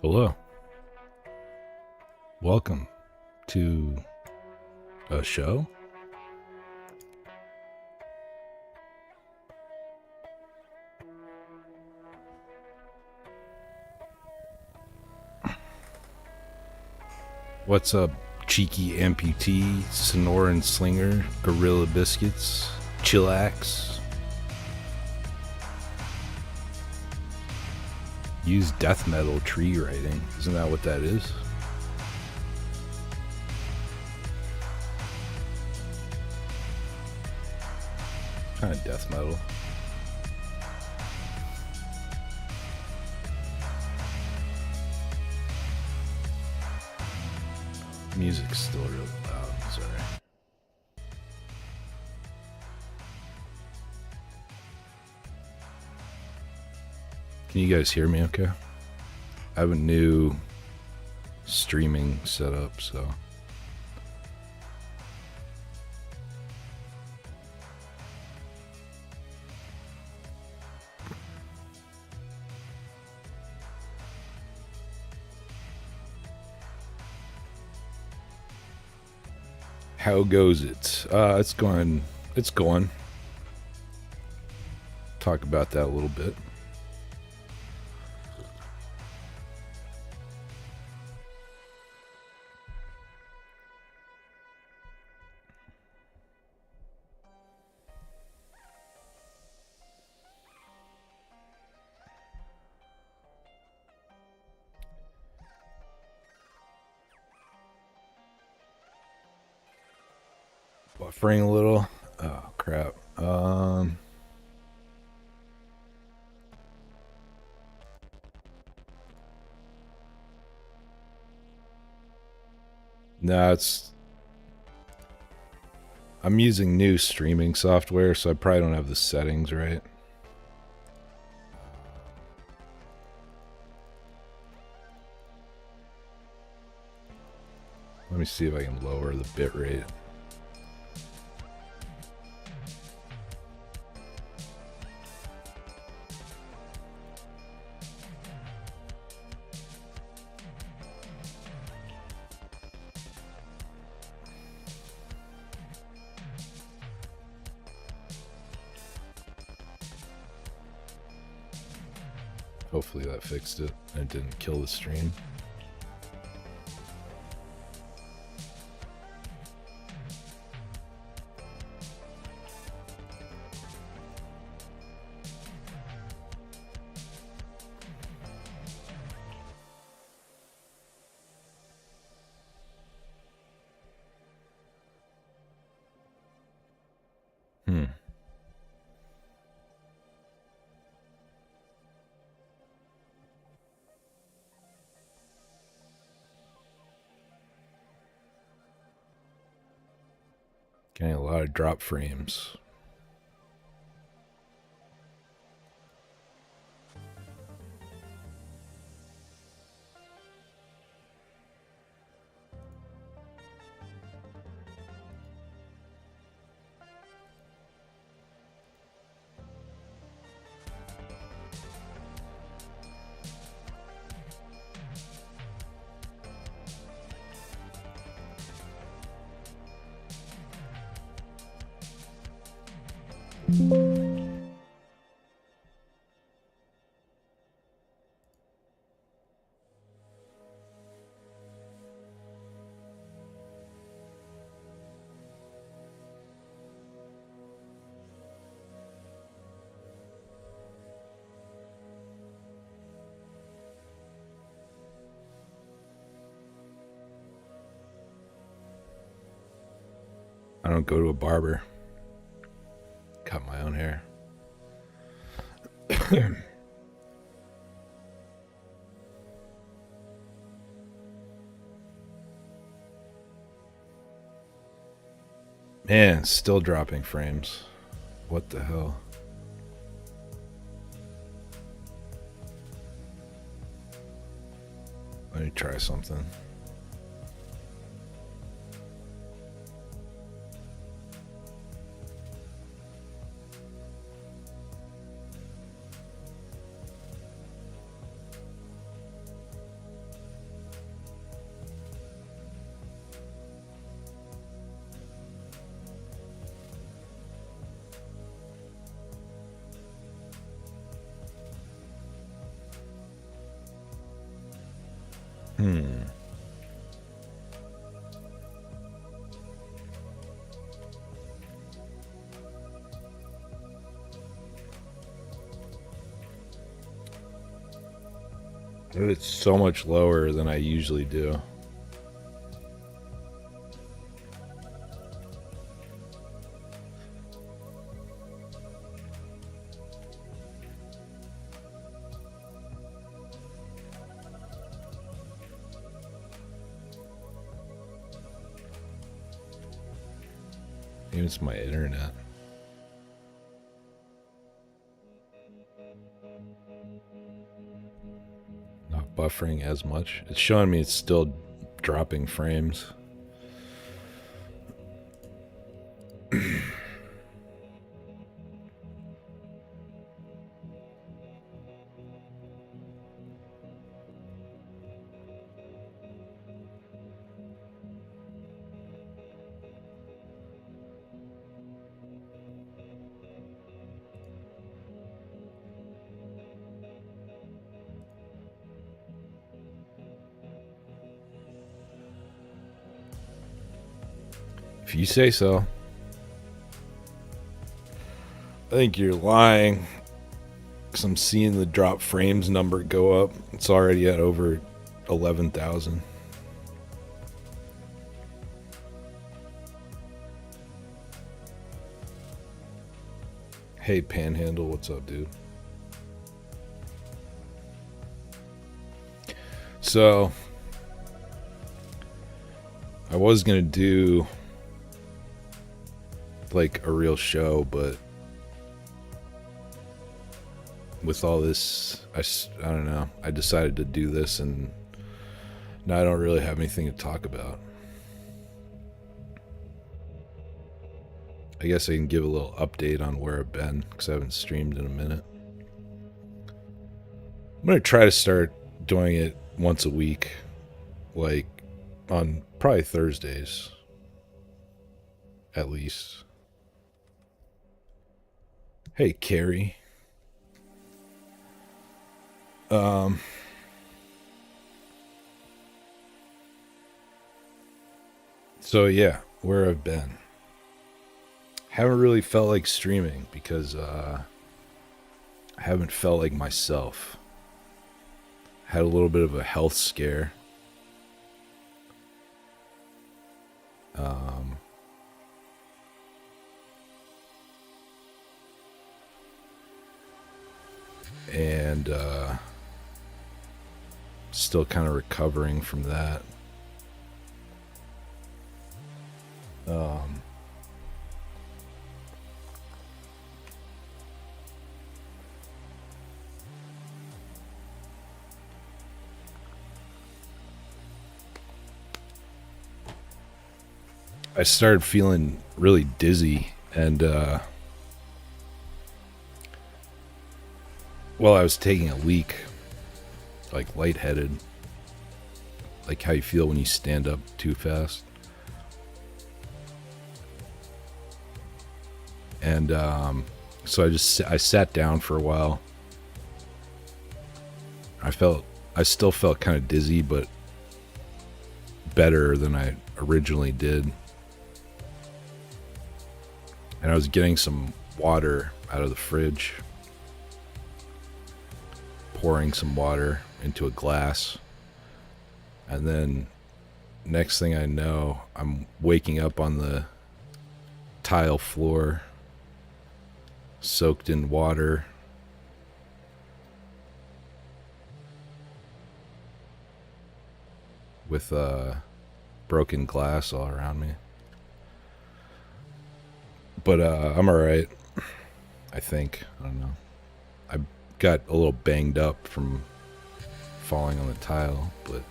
Hello. Welcome to a show. What's up, cheeky amputee, Sonoran Slinger, Gorilla Biscuits, Chillax? Use death metal tree writing. Isn't that what that is? Kind of death metal. Music's still really loud. Sorry. Can you guys hear me okay? I have a new streaming setup, so. How goes it? It's going. Talk about that a little bit. Buffering a little. Oh crap. No, I'm using new streaming software, so I probably don't have the settings right. Let me see if I can lower the bitrate. Hopefully that fixed it and didn't kill the stream. Getting a lot of drop frames. I don't go to a barber. Cut my own hair. Man, still dropping frames. What the hell? Let me try something. It's so much lower than I usually do. Maybe it's my internet. Not buffering as much. It's showing me it's still dropping frames. If you say so. I think you're lying. Because I'm seeing the drop frames number go up. It's already at over 11,000. Hey, Panhandle, what's up, dude? So, I was going to do like a real show, but with all this, I don't know, I decided to do this, and now I don't really have anything to talk about. I guess I can give a little update on where I've been, because I haven't streamed in a minute. I'm going to try to start doing it once a week, like on probably Thursdays, at least. Hey, Carrie. So yeah, where I've been. Haven't really felt like streaming because I haven't felt like myself. Had a little bit of a health scare. And still kind of recovering from that. I started feeling really dizzy, and while I was taking a leak, like lightheaded, like how you feel when you stand up too fast. And so I sat down for a while. I still felt kind of dizzy, but better than I originally did. And I was getting some water out of the fridge, pouring some water into a glass. And then next thing I know, I'm waking up on the tile floor, soaked in water. With broken glass all around me. But I'm alright, I think. I don't know. I got a little banged up from falling on the tile, but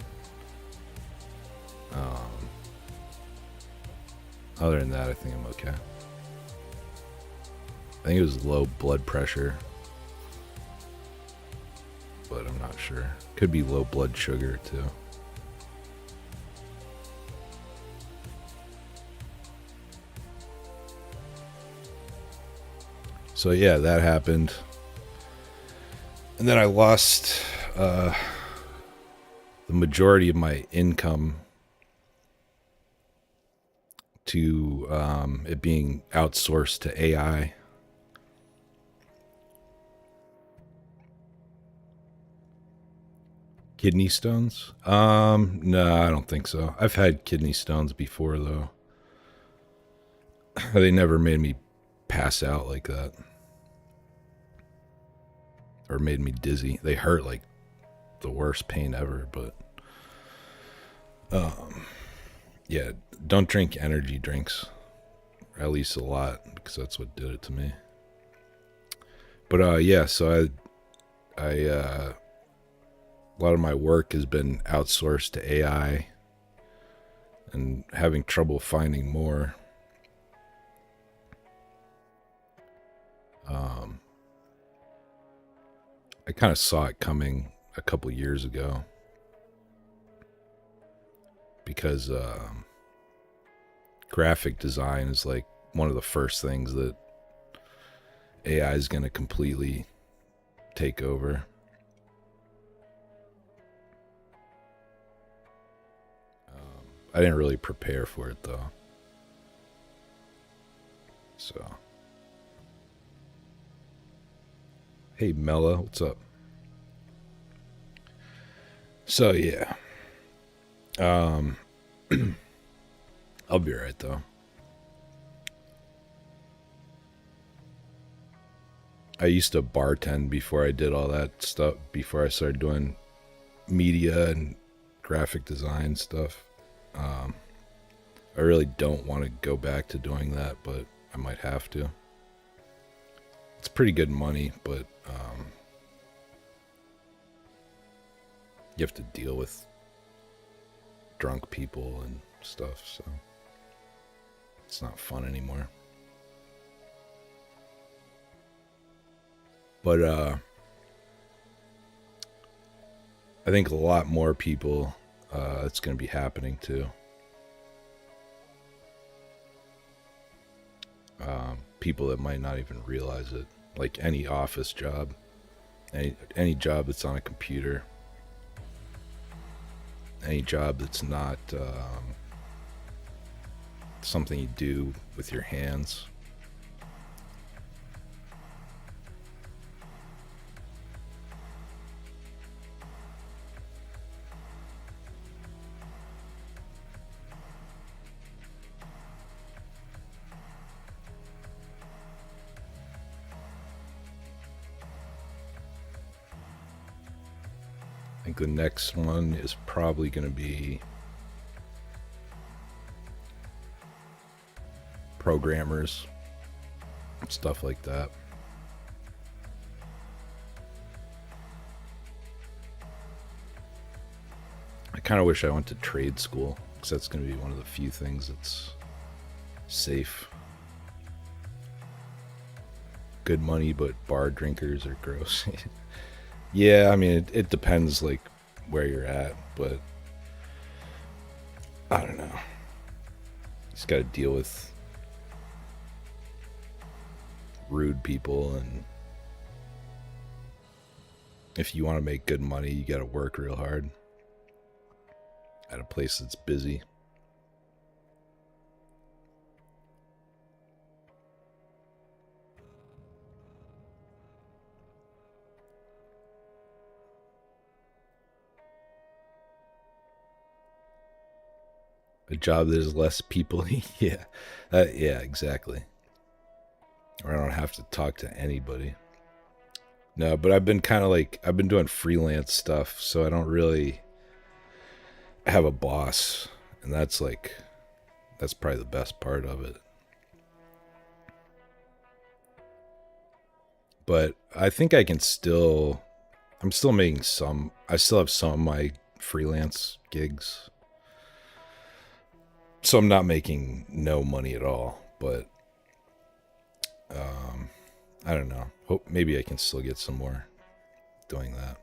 other than that, I think I'm okay. I think it was low blood pressure, but I'm not sure. Could be low blood sugar too. So yeah, that happened. And then I lost the majority of my income to it being outsourced to AI. Kidney stones? No, I don't think so. I've had kidney stones before, though. They never made me pass out like that. Or made me dizzy. They hurt like the worst pain ever, but yeah, don't drink energy drinks. At least a lot, because that's what did it to me. But yeah, so a lot of my work has been outsourced to AI and having trouble finding more. I kind of saw it coming a couple years ago because graphic design is like one of the first things that AI is going to completely take over. I didn't really prepare for it though. So, hey Mella, what's up? So yeah, I'll be right though. I used to bartend before I did all that stuff. Before I started doing media and graphic design stuff. I really don't want to go back to doing that, but I might have to. It's pretty good money, but you have to deal with drunk people and stuff, so it's not fun anymore. But I think a lot more people it's going to be happening to. People that might not even realize it, like any office job, any job that's on a computer, any job that's not something you do with your hands. I think the next one is probably going to be programmers, stuff like that. I kind of wish I went to trade school, because that's going to be one of the few things that's safe. Good money, but bar drinkers are gross. Yeah, I mean, it depends, like, where you're at, but I don't know. You just got to deal with rude people, and if you want to make good money, you got to work real hard at a place that's busy. A job that is less people. Yeah, yeah, exactly. Or I don't have to talk to anybody. No, but I've been kind of like, I've been doing freelance stuff, so I don't really have a boss, and that's probably the best part of it. But I think I'm still making I still have some of my freelance gigs. So I'm not making no money at all, but I don't know. Hope maybe I can still get some more doing that.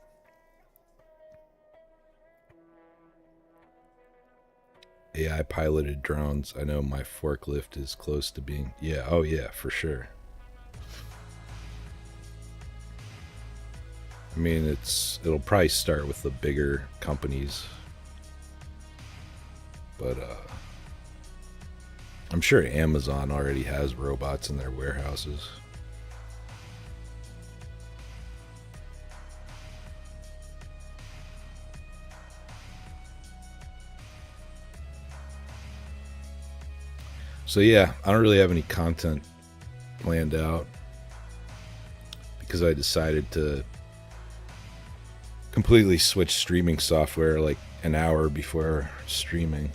AI piloted drones. I know my forklift is close to being. Yeah, oh yeah, for sure. I mean, it'll probably start with the bigger companies, but I'm sure Amazon already has robots in their warehouses. So yeah, I don't really have any content planned out because I decided to completely switch streaming software like an hour before streaming.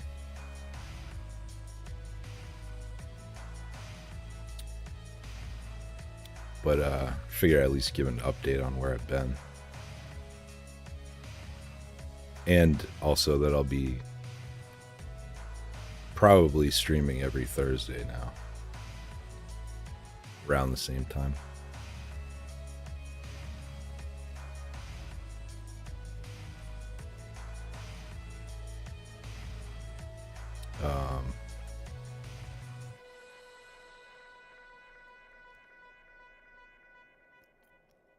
But figure I'd at least give an update on where I've been. And also that I'll be probably streaming every Thursday now. Around the same time.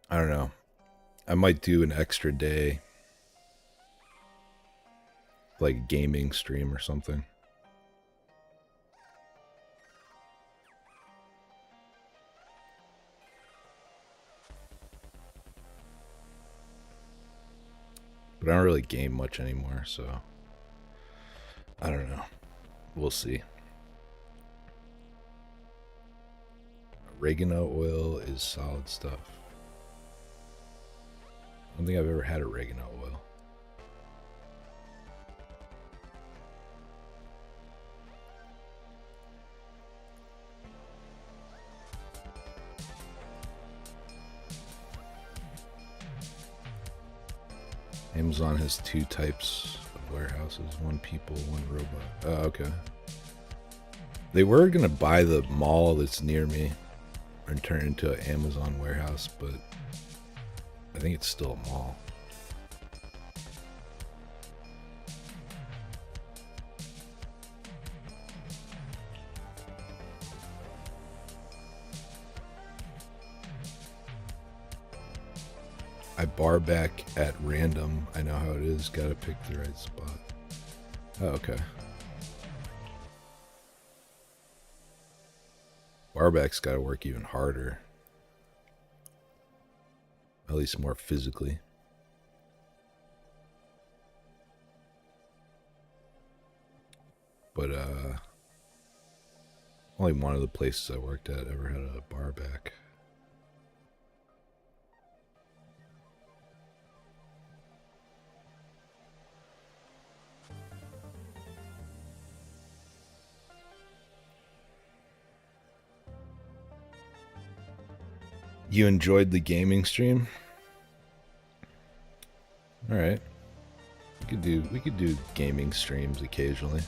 I don't know. I might do an extra day, like a gaming stream or something. But I don't really game much anymore, so I don't know. We'll see. Oregano oil is solid stuff. I don't think I've ever had oregano oil. Amazon has 2 types of warehouses. One people, one robot. Oh, okay. They were going to buy the mall that's near me and turn it into an Amazon warehouse, but I think it's still a mall. I bar back at random. I know how it is. Gotta pick the right spot. Oh, okay. Barback's gotta work even harder. At least more physically. But only one of the places I worked at ever had a bar back. You enjoyed the gaming stream? All right. We could do gaming streams occasionally.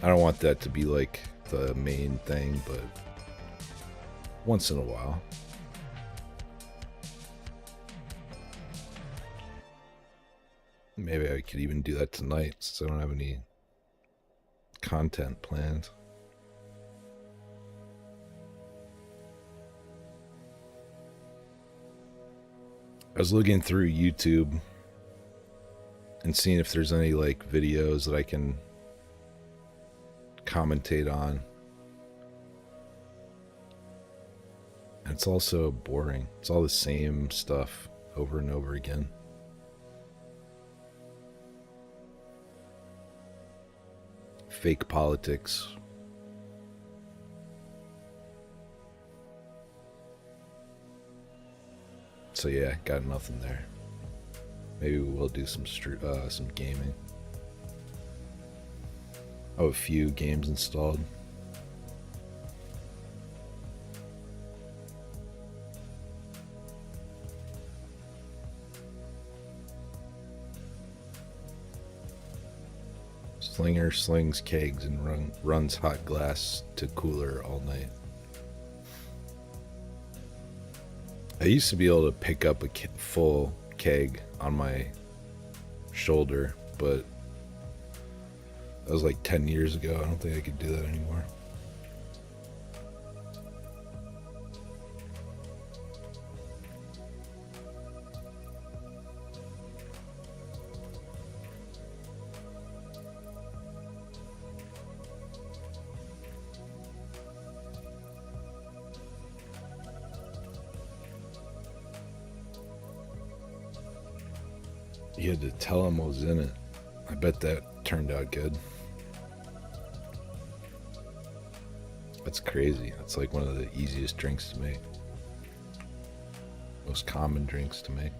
I don't want that to be like the main thing, but once in a while. Maybe I could even do that tonight since I don't have any content planned. I was looking through YouTube and seeing if there's any like videos that I can commentate on. And it's also boring. It's all the same stuff over and over again. Fake politics. So yeah, got nothing there. Maybe we'll do some gaming. I have a few games installed. Slinger slings kegs and runs hot glass to cooler all night. I used to be able to pick up a full keg on my shoulder, but that was like 10 years ago. I don't think I could do that anymore. You had to tell him what was in it. I bet that turned out good. That's crazy. That's like one of the easiest drinks to make. Most common drinks to make.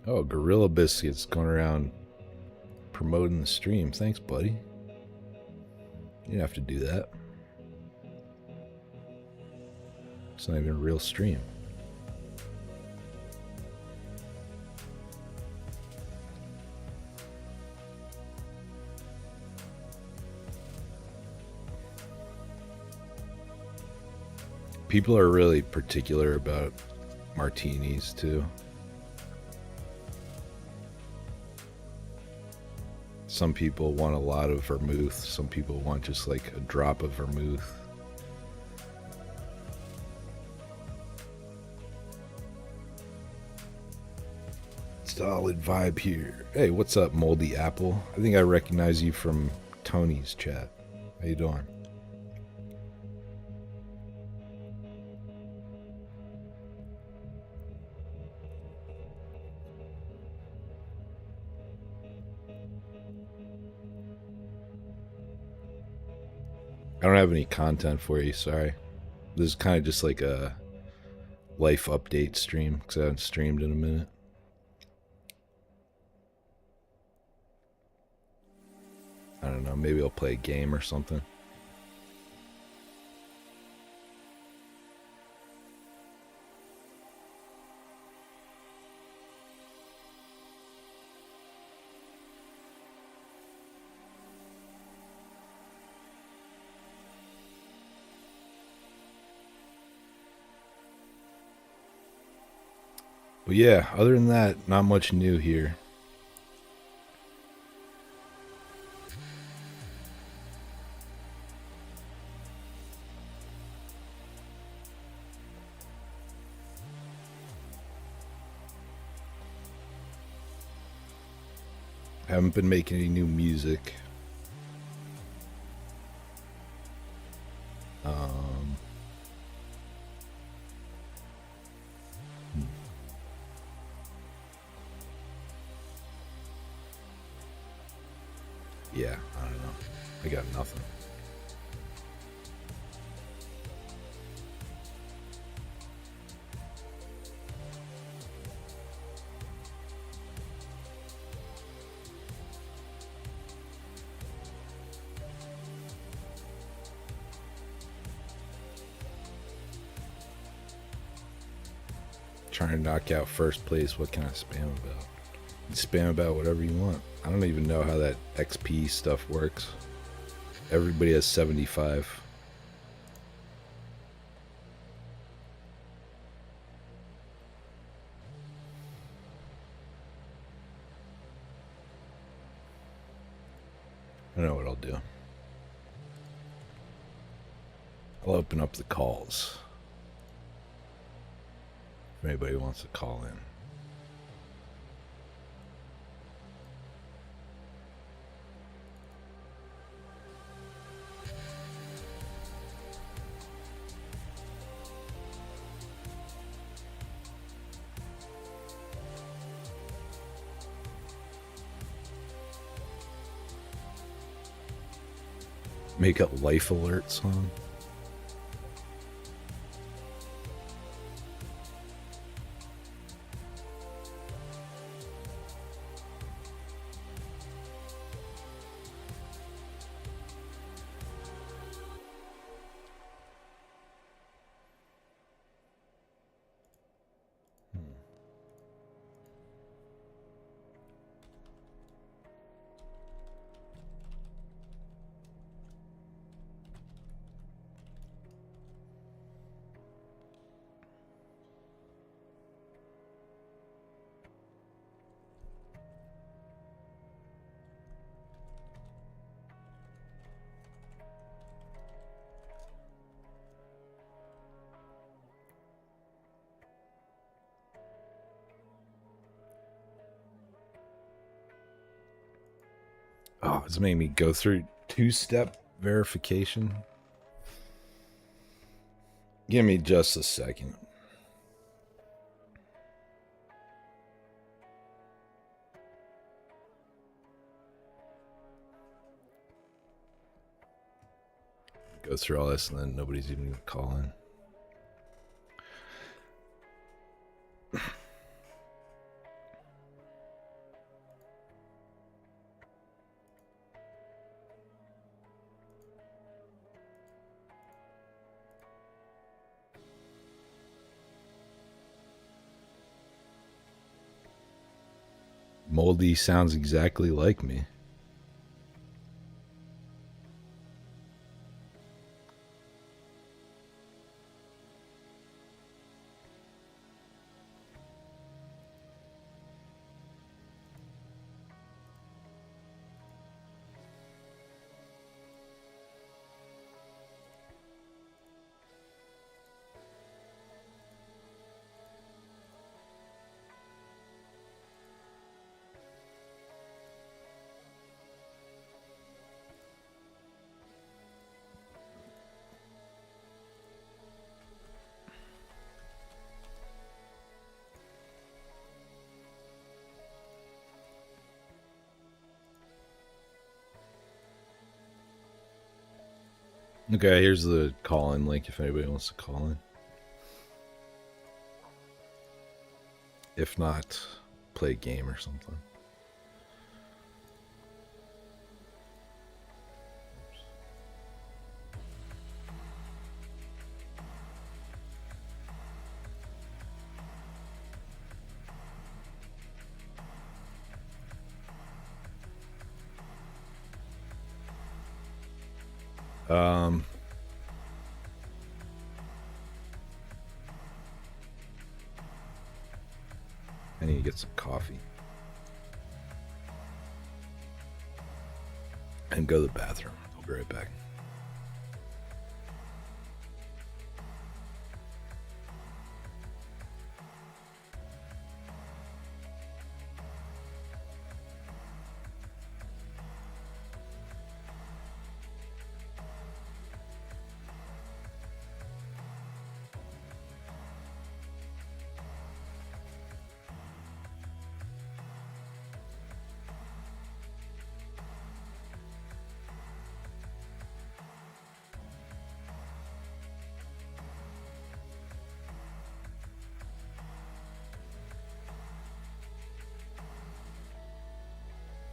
Oh, Gorilla Biscuits going around promoting the stream. Thanks, buddy. You didn't have to do that. It's not even a real stream. People are really particular about martinis, too. Some people want a lot of vermouth. Some people want just like a drop of vermouth. Solid vibe here. Hey, what's up, Moldy Apple? I think I recognize you from Tony's chat. How you doing? I don't have any content for you, sorry. This is kind of just like a life update stream because I haven't streamed in a minute. I don't know, maybe I'll play a game or something. But yeah, other than that, not much new here. Haven't been making any new music. Yeah, I don't know. I got nothing. Trying to knock out first place. What can I spam about? You spam about whatever you want. I don't even know how that XP stuff works. Everybody has 75. I know what I'll do. I'll open up the calls. If anybody wants to call in. Make a life alert song. it's making me go through two-step verification. Give me just a second. Go through all this and then nobody's even gonna call in. Moldy sounds exactly like me. Okay, here's the call-in link if anybody wants to call in. If not, play a game or something. I need to get some coffee and go to the bathroom. I'll be right back.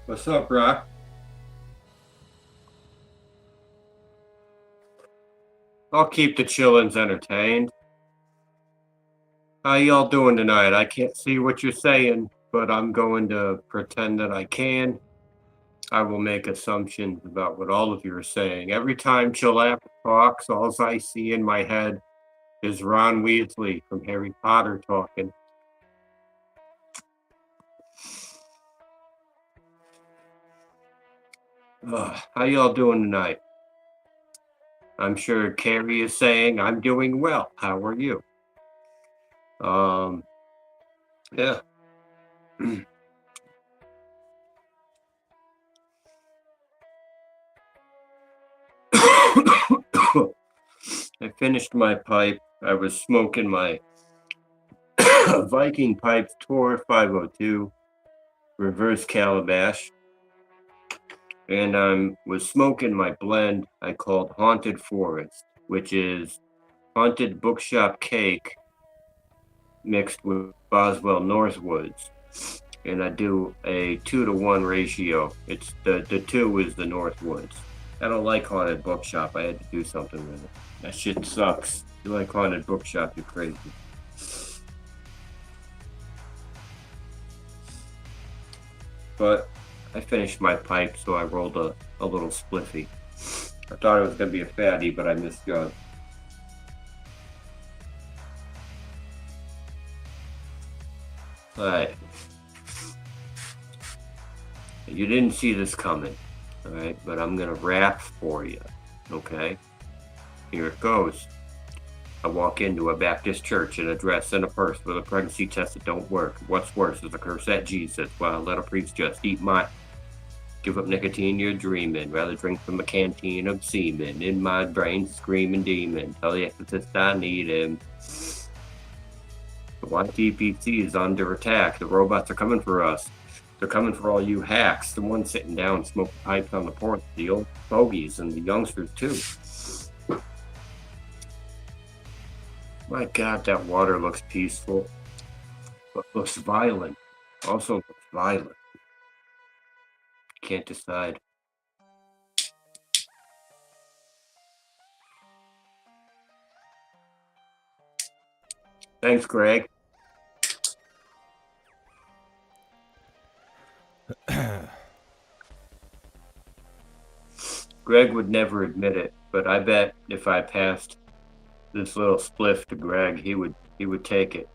What's up, Brock? I'll keep the chillins entertained. How y'all doing tonight? I can't see what you're saying, but I'm going to pretend that I can. I will make assumptions about what all of you are saying. Every time Chillap talks, all I see in my head is Ron Weasley from Harry Potter talking. How y'all doing tonight? I'm sure Carrie is saying, I'm doing well. How are you? Yeah. I finished my pipe. I was smoking my Viking Pipe Tour 502 reverse calabash. And I was smoking my blend I called Haunted Forest, which is haunted bookshop cake mixed with Boswell Northwoods. And I do a 2-to-1 ratio. It's the 2 is the Northwoods. I don't like haunted bookshop. I had to do something with it. That shit sucks. If you like haunted bookshop, you're crazy. But I finished my pipe, so I rolled a little spliffy. I thought it was going to be a fatty, but I misjudged. Alright. You didn't see this coming, alright? But I'm going to rap for you, okay? Here it goes. I walk into a Baptist church in a dress and a purse with a pregnancy test that don't work. What's worse is a curse at Jesus while I let a priest just eat my... Give up nicotine, you're dreaming. Rather drink from a canteen of semen. In my brain, screaming demon. Tell the exorcist I need him. The YTPC is under attack. The robots are coming for us. They're coming for all you hacks. The ones sitting down smoking pipes on the porch. The old fogies and the youngsters too. My God, that water looks peaceful. But looks violent. Also looks violent. Can't decide. Thanks, Greg. Greg would never admit it, but I bet if I passed this little spliff to Greg, he would take it.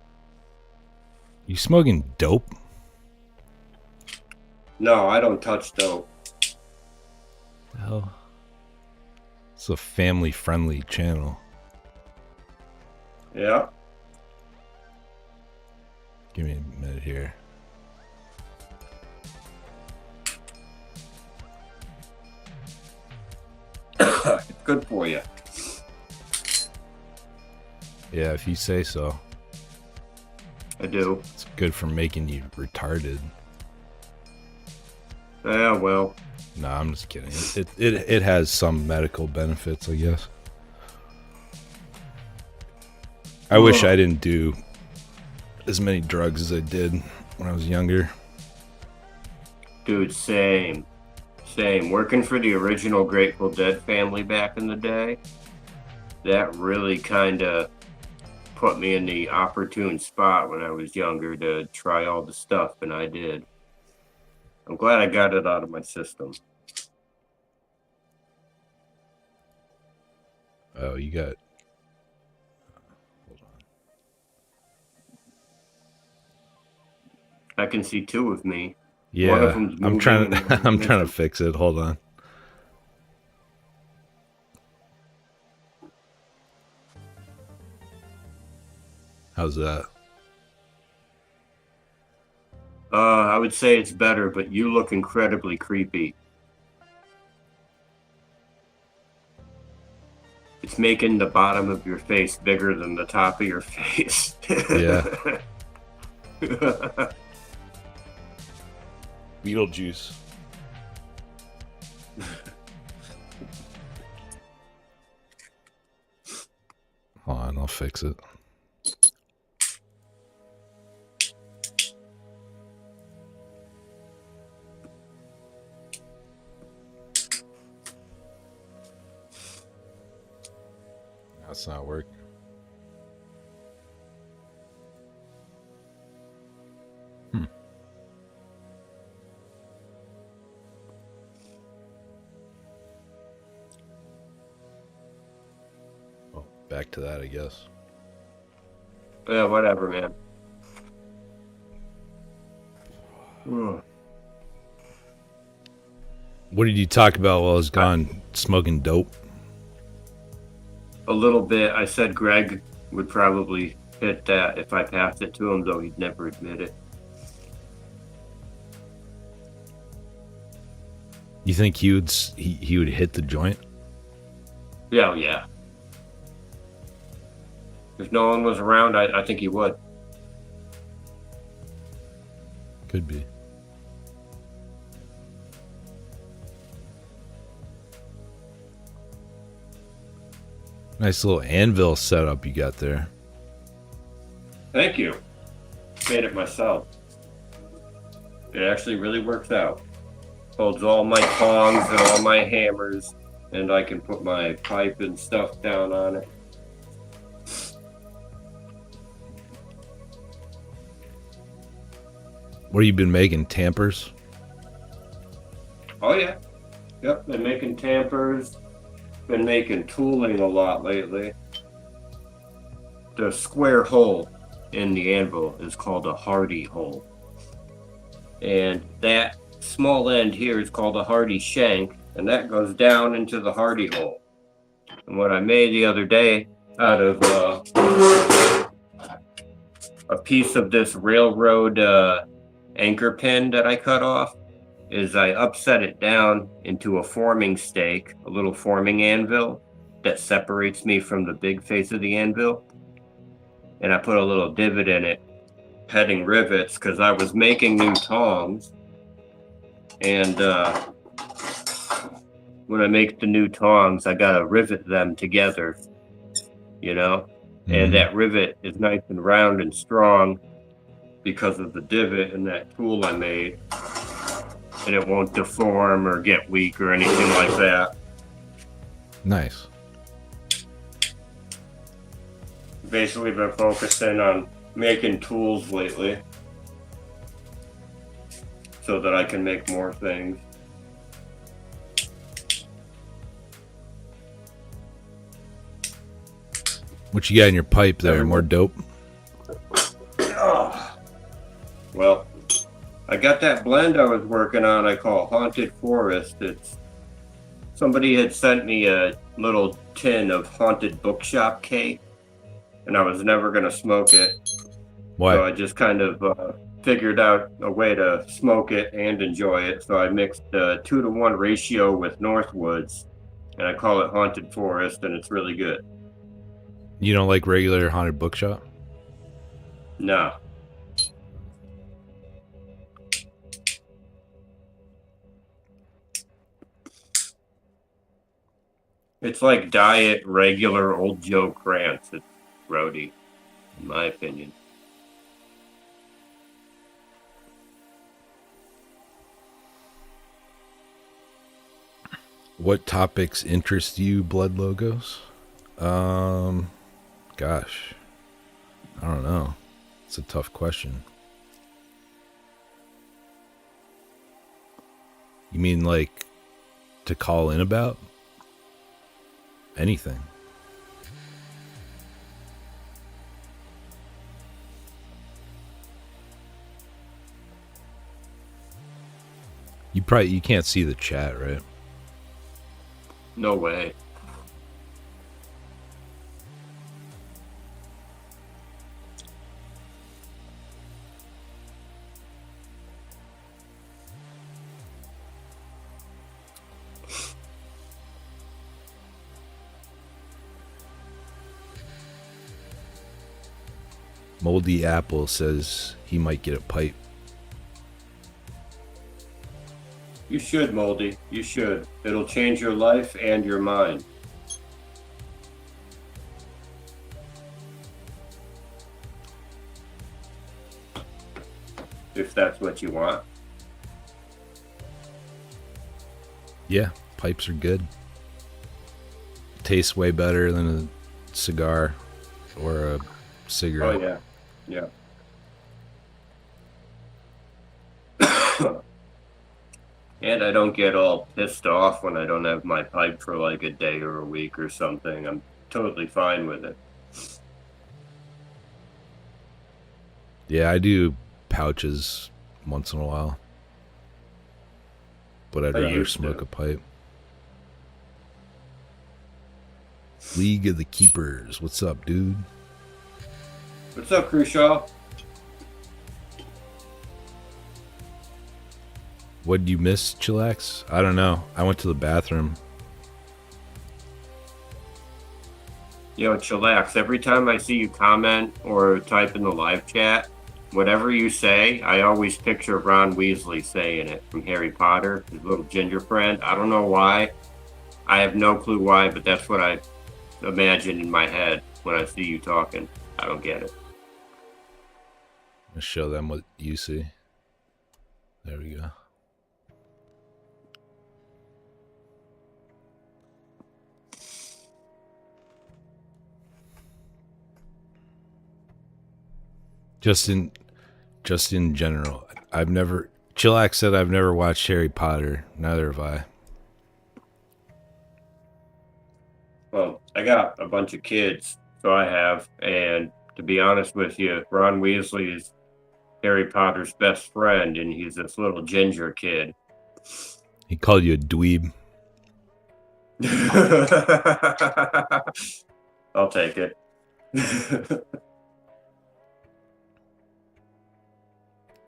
You smoking dope? No, I don't touch dope. Hell, it's a family-friendly channel. Yeah. Give me a minute here. It's good for you. Yeah, if you say so. I do. It's good for making you retarded. Yeah, well. No, I'm just kidding. It has some medical benefits, I guess. I wish I didn't do as many drugs as I did when I was younger. Dude, same. Working for the original Grateful Dead family back in the day, that really kind of put me in the opportune spot when I was younger to try all the stuff, and I did. I'm glad I got it out of my system. Oh, you got... Hold on. I can see two of me. Yeah, One of them's I'm moving trying and to I'm trying to fix it. Hold on. How's that? I would say it's better, but you look incredibly creepy. It's making the bottom of your face bigger than the top of your face. Yeah. Beetlejuice. Hold on, I'll fix it. That's not working. Well, back to that, I guess. Yeah, whatever, man. What did you talk about while I was gone? Smoking dope? A little bit. I said Greg would probably hit that if I passed it to him, though he'd never admit it. You think he would hit the joint? Yeah, yeah. If no one was around, I think he would. Could be. Nice little anvil setup you got there. Thank you. Made it myself. It actually really works out. Holds all my tongs and all my hammers, and I can put my pipe and stuff down on it. What have you been making? Tampers? Oh yeah. Yep, been making tampers. Been making tooling a lot lately. The square hole in the anvil is called a hardy hole. And that small end here is called a hardy shank, and that goes down into the hardy hole. And what I made the other day out of a piece of this railroad anchor pin that I cut off, is I upset it down into a forming stake, a little forming anvil that separates me from the big face of the anvil. And I put a little divot in it, heading rivets, because I was making new tongs. And when I make the new tongs, I gotta rivet them together, you know? And that rivet is nice and round and strong because of the divot and that tool I made. And it won't deform or get weak or anything like that. Nice. Basically been focusing on making tools lately so that I can make more things. What you got in your pipe there? More dope? Oh. Well, I got that blend I was working on I call Haunted Forest. It's somebody had sent me a little tin of Haunted Bookshop cake, and I was never going to smoke it. Why? So I just kind of figured out a way to smoke it and enjoy it. So I mixed a 2-to-1 ratio with Northwoods, and I call it Haunted Forest, and it's really good. You don't like regular Haunted Bookshop? No. It's like diet, regular old Joe Krantz. It's roadie, in my opinion. What topics interest you, Blood Logos? Gosh, I don't know. It's a tough question. You mean like to call in about? Anything. You can't see the chat, right? No way. Moldy Apple says he might get a pipe. You should, Moldy. You should. It'll change your life and your mind. If that's what you want. Yeah, pipes are good. Tastes way better than a cigar or a cigarette. Oh, yeah. Yeah. And I don't get all pissed off when I don't have my pipe for like a day or a week or something. I'm totally fine with it. Yeah, I do pouches once in a while. But I'd rather smoke a pipe. League of the Keepers. What's up, dude? What's up, Crucial? What did you miss, Chillax? I don't know. I went to the bathroom. Yo, Chillax, every time I see you comment or type in the live chat, whatever you say, I always picture Ron Weasley saying it from Harry Potter, his little ginger friend. I don't know why. I have no clue why, but that's what I imagine in my head when I see you talking. I don't get it. Let's show them what you see. There we go. Just in general, Chillax said I've never watched Harry Potter. Neither have I. Well, I got a bunch of kids, so I have, and to be honest with you, Ron Weasley is Harry Potter's best friend, and he's this little ginger kid. He called you a dweeb. I'll take it.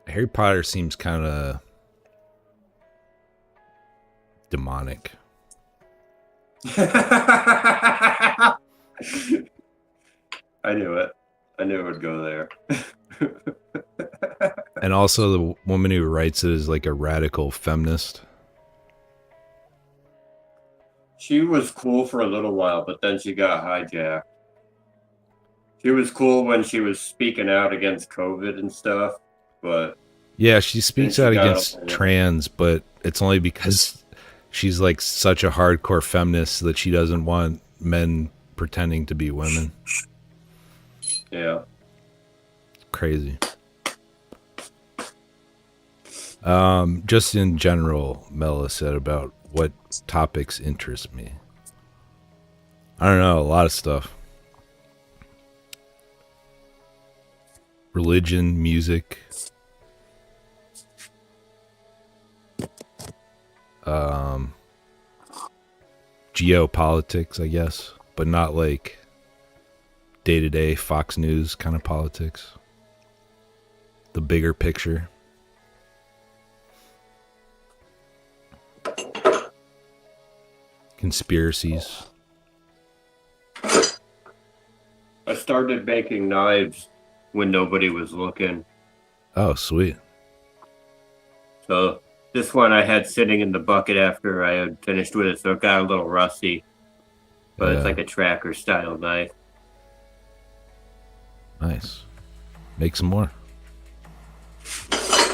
Harry Potter seems kind of demonic. I knew it. I knew it would go there. And also the woman who writes it is like a radical feminist. She was cool for a little while, but then she got hijacked. She was cool when she was speaking out against COVID and stuff, but yeah, she speaks she out got against up- trans, but it's only because she's like such a hardcore feminist that she doesn't want men pretending to be women. yeah. Crazy. Just in general, Mela said about what topics interest me. I don't know, a lot of stuff. Religion, music, geopolitics, I guess, but not like day-to-day Fox News kind of politics. The bigger picture. Conspiracies. I started making knives when nobody was looking. Oh, sweet. So this one I had sitting in the bucket after I had finished with it, so it got a little rusty. But Yeah. it's like a tracker style knife. Nice. Make some more.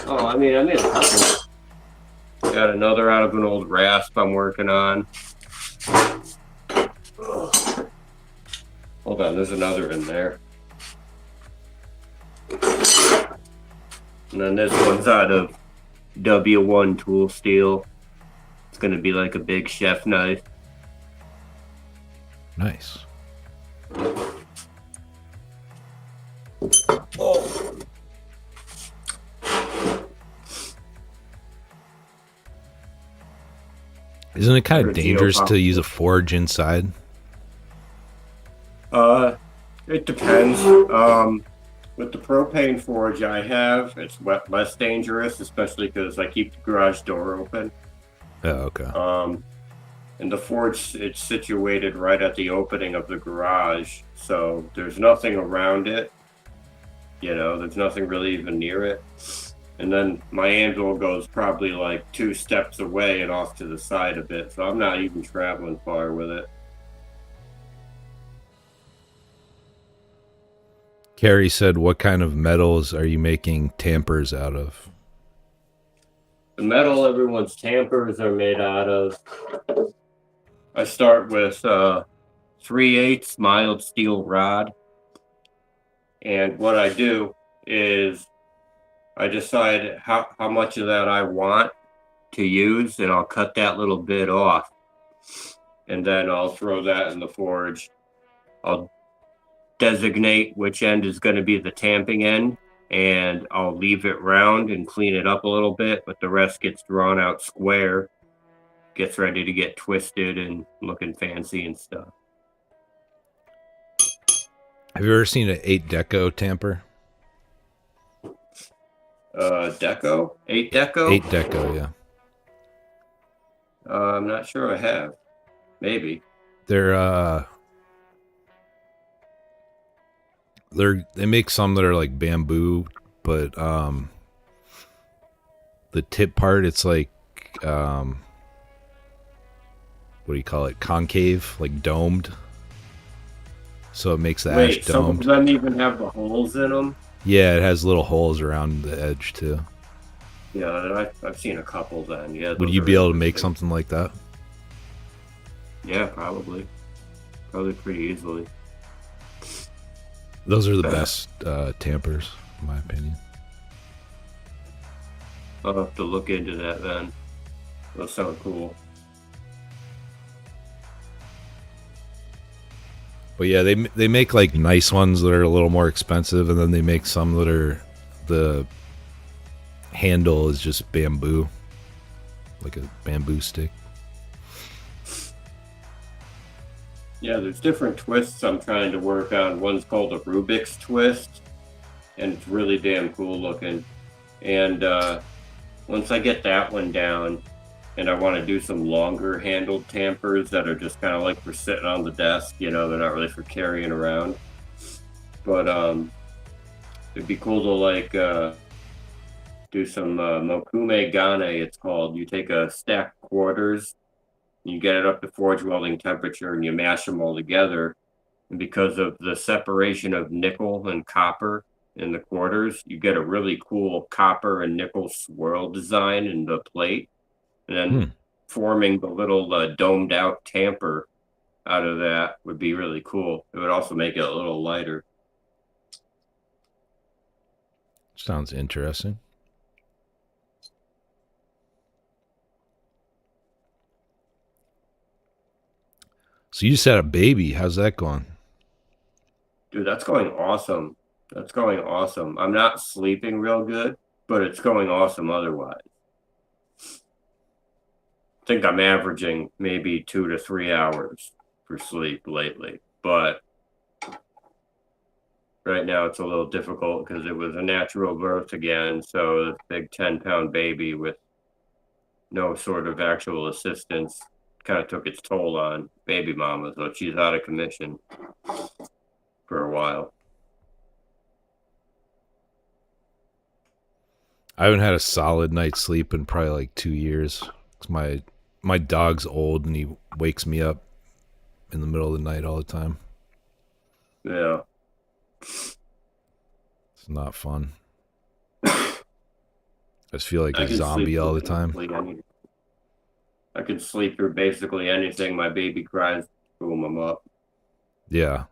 Oh, I mean, I made a couple. Got another out of an old rasp I'm working on. Ugh. Hold on, there's another in there. And then this one's out of W1 tool steel. It's gonna be like a big chef knife. Nice. Oh. Isn't it kind Or of dangerous geopop. to use a forge inside? It depends. With the propane forge I have, it's less dangerous, especially because I keep the garage door open. Oh, okay. And the forge, it's situated right at the opening of the garage, so there's nothing around it. You know, there's nothing really even near it. And then my anvil goes probably like 2 steps away and off to the side a bit, so I'm not even traveling far with it. Carrie said, what kind of metals are you making tampers out of? The metal everyone's tampers are made out of, I start with 3/8 mild steel rod. And what I do is I decide how much of that I want to use, and I'll cut that little bit off. And then I'll throw that in the forge. I'll designate which end is going to be the tamping end, and I'll leave it round and clean it up a little bit, but the rest gets drawn out square, gets ready to get twisted and looking fancy and stuff. Have you ever seen an 8 deco tamper? Deco? 8 deco? 8 deco, yeah. I'm not sure I have. Maybe. They make some that are like bamboo, but the tip part, it's like what do you call it? Concave, like domed. So it makes the Wait, ash some of domed. them even have the holes in them? Yeah, it has little holes around the edge too. Yeah, I've seen a couple then. Yeah. Would those you are be able to make interesting. something like that? Yeah, probably. Probably pretty easily. Those are the best tampers, in my opinion. I'll have to look into that then. Those sound cool. But yeah, they make like nice ones that are a little more expensive, and then they make some that are the handle is just bamboo, like a bamboo stick. Yeah, there's different twists I'm trying to work on. One's called a Rubik's twist, and it's really damn cool looking. And once I get that one down, and I want to do some longer handled tampers that are just kind of like for sitting on the desk. You know, they're not really for carrying around. But it'd be cool to like do some mokume gane. It's called. You take a stack of quarters, you get it up to forge welding temperature, and you mash them all together. And because of the separation of nickel and copper in the quarters, you get a really cool copper and nickel swirl design in the plate, and then forming the little domed out tamper out of that would be really cool. It would also make it a little lighter. Sounds interesting. So you just had a baby. How's that going? Dude, that's going awesome. That's going awesome. I'm not sleeping real good, but it's going awesome otherwise. I think I'm averaging maybe 2 to 3 hours for sleep lately, but right now it's a little difficult because it was a natural birth again. So this big 10-pound baby with no sort of actual assistance kind of took its toll on baby mama. So she's out of commission for a while. I haven't had a solid night's sleep in probably like 2 years. 'Cause my dog's old and he wakes me up in the middle of the night all the time. Yeah. It's not fun. I just feel like a zombie all the time. I could sleep through basically anything. My baby cries, boom, I'm up. Yeah.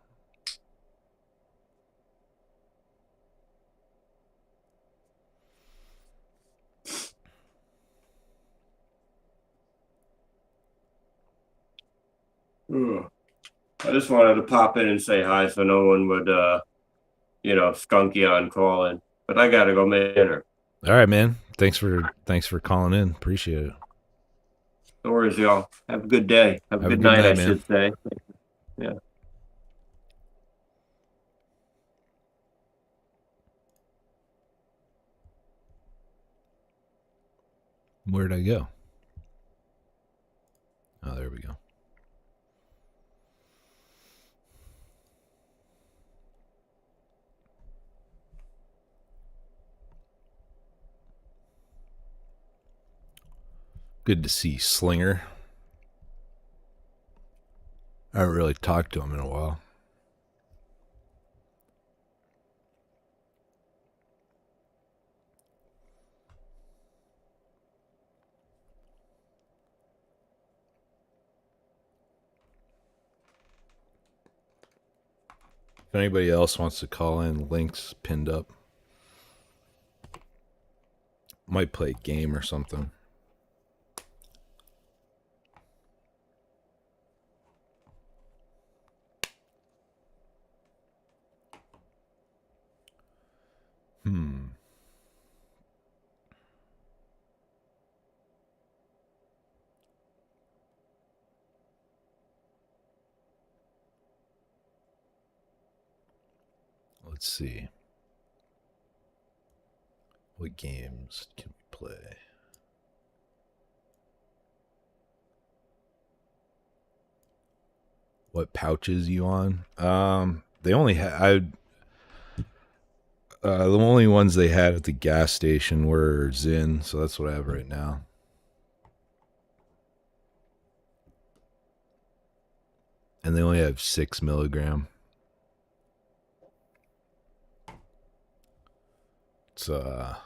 I just wanted to pop in and say hi so no one would, skunk you on calling. But I gotta go make dinner. All right, man. Thanks for calling in. Appreciate it. No worries, y'all. Have a good day. Have a good night, I should say. Yeah. Where'd I go? Oh, there we go. Good to see Slinger. I haven't really talked to him in a while. If anybody else wants to call in, links pinned up. Might play a game or something. Let's see. What games can we play? What pouches you on? They only had the only ones they had at the gas station were Zyn, so that's what I have right now. And they only have 6 milligram. It's a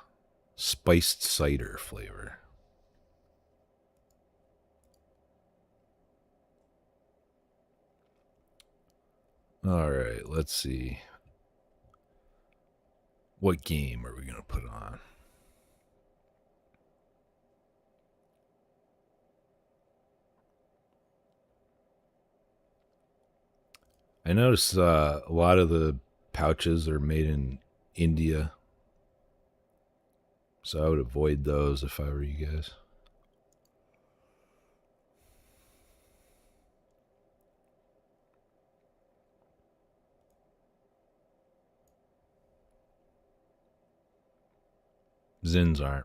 spiced cider flavor. All right, let's see. What game are we going to put on? I noticed a lot of the pouches are made in India. So I would avoid those if I were you guys. Zins aren't.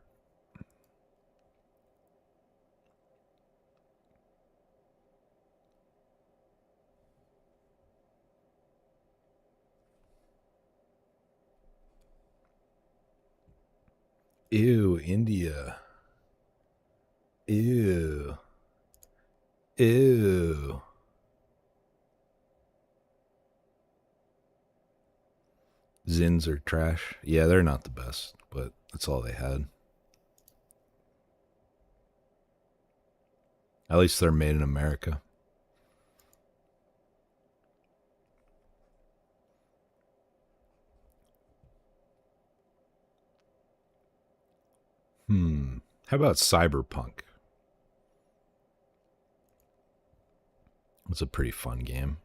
Ew, India. Ew. Ew. Zins are trash. Yeah, they're not the best, but that's all they had. At least they're made in America. How about Cyberpunk? It's a pretty fun game.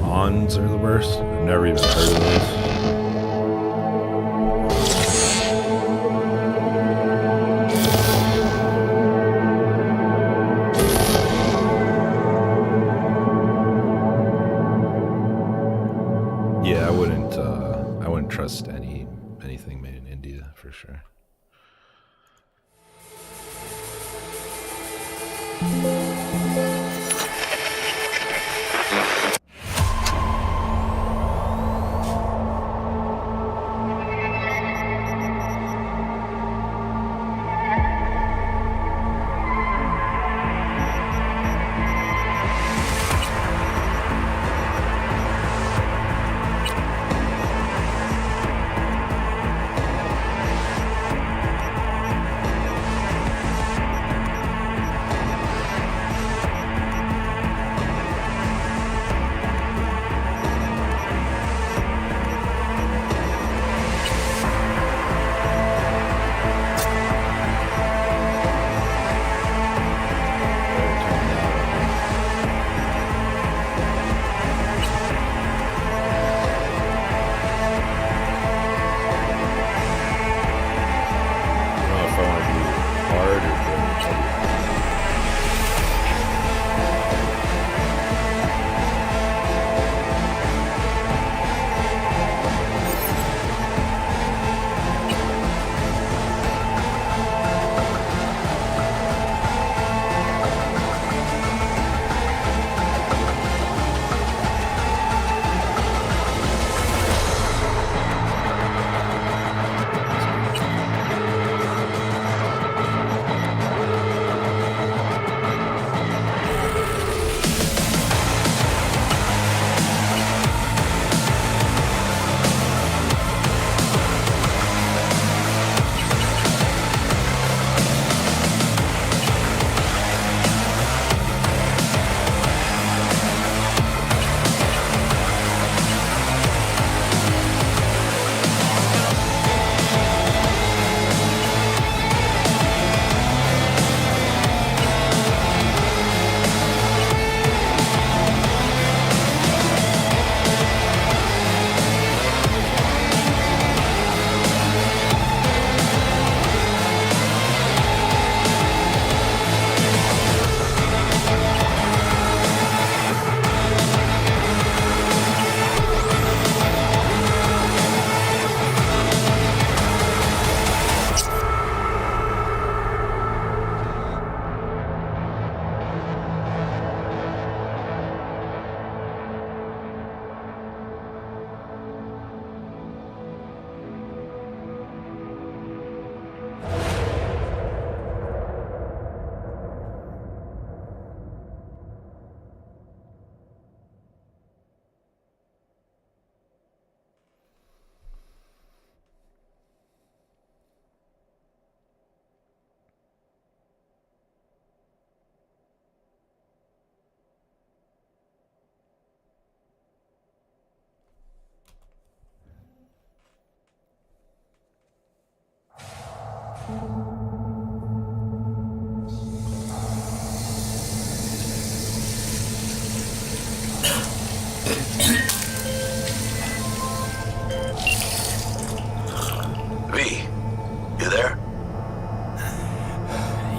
Ons are the worst. I've never even heard of this. Yeah, I wouldn't trust anything made in India for sure.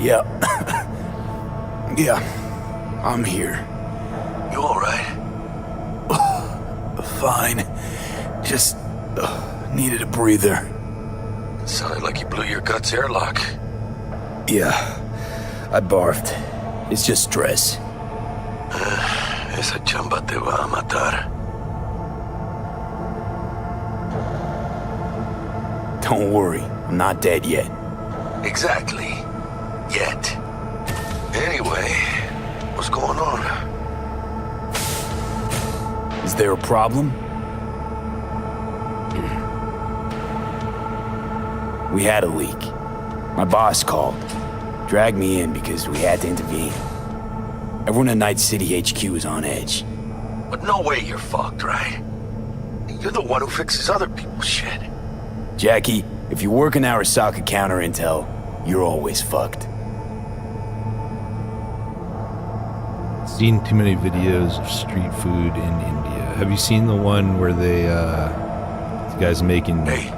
Yeah. Yeah, I'm here. You alright? Fine. Just needed a breather. Sounded like you blew your guts airlock. Yeah, I barfed. It's just stress. Esa chamba te va a matar. Don't worry, I'm not dead yet. Exactly. Yet. Anyway, what's going on? Is there a problem? We had a leak. My boss called. Dragged me in because we had to intervene. Everyone at Night City HQ is on edge. But no way you're fucked, right? You're the one who fixes other people's shit. Jackie, if you work in Arasaka counter intel, you're always fucked. Seen too many videos of street food in India. Have you seen the one where the guy's making Hey,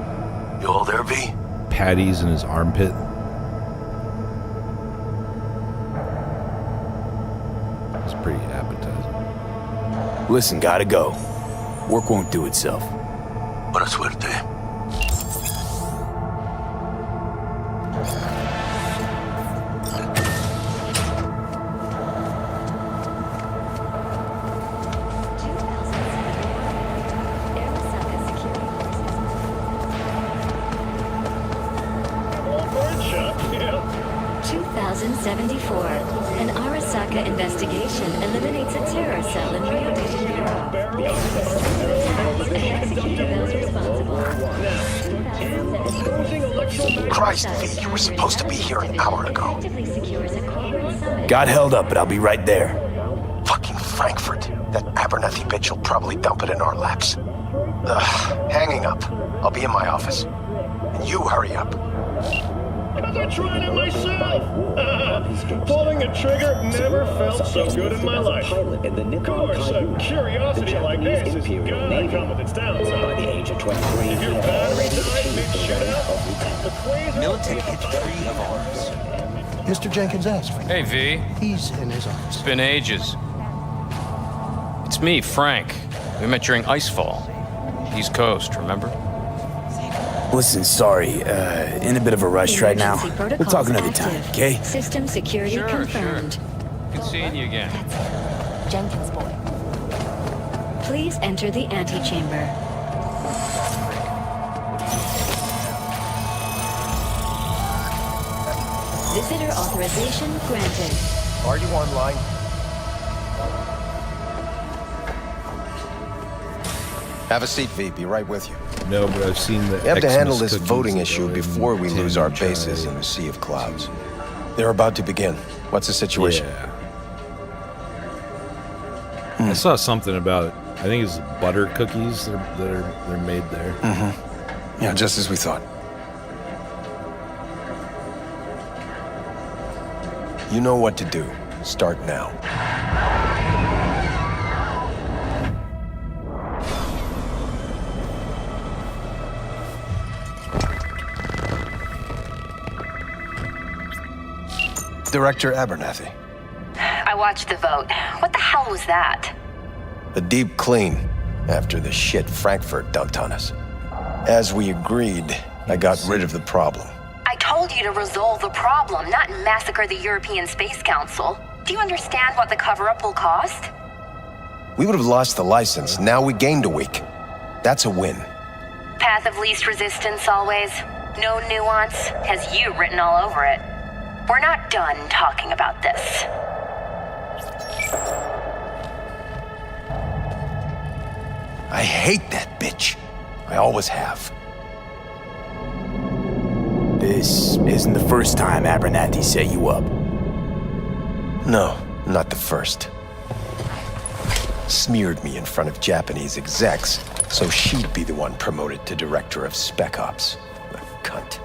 you all there, V? patties in his armpit? It's pretty appetizing. Listen, gotta go. Work won't do itself. Buena suerte. An Arasaka investigation eliminates a terror cell in Rio de Janeiro. The attacks and executed those responsible. Christ, V, you were supposed to be here an hour ago. Got held up, but I'll be right there. Fucking Frankfurt. That Abernathy bitch will probably dump it in our laps. Hanging up. I'll be in my office. And you hurry up. Because I tried it myself! Pulling a trigger never felt so good in my life. Of course, a curiosity like this is gonna come with its downside. If your battery dies mid-shootout, the quasar... Militant hit 3 of ours. Mr. Jenkins asked for Hey, V. He's in his office. It's been ages. It's me, Frank. We met during Icefall. East Coast, remember? Listen, sorry, in a bit of a rush right now. We'll talk another time, okay? System security confirmed. Good seeing you again. Jenkins boy. Please enter the antechamber. Visitor authorization granted. Are you online? Have a seat, V. Be right with you. No, but I've seen the We have to Xmas handle this cookies voting that issue go in before we tin lose our chai. bases in the sea of clouds. They're about to begin. What's the situation? Yeah. I saw something about, I think it's butter cookies that are made there. Yeah, just as we thought. You know what to do. Start now. Director Abernathy. I watched the vote. What the hell was that? A deep clean after the shit Frankfurt dumped on us. As we agreed, I got rid of the problem. I told you to resolve the problem, not massacre the European Space Council. Do you understand what the cover-up will cost? We would have lost the license. Now we gained a week. That's a win. Path of least resistance always. No nuance. Has you written all over it. We're not done talking about this. I hate that bitch. I always have. This isn't the first time Abernathy set you up. No, not the first. Smeared me in front of Japanese execs, so she'd be the one promoted to director of Spec Ops. The cunt.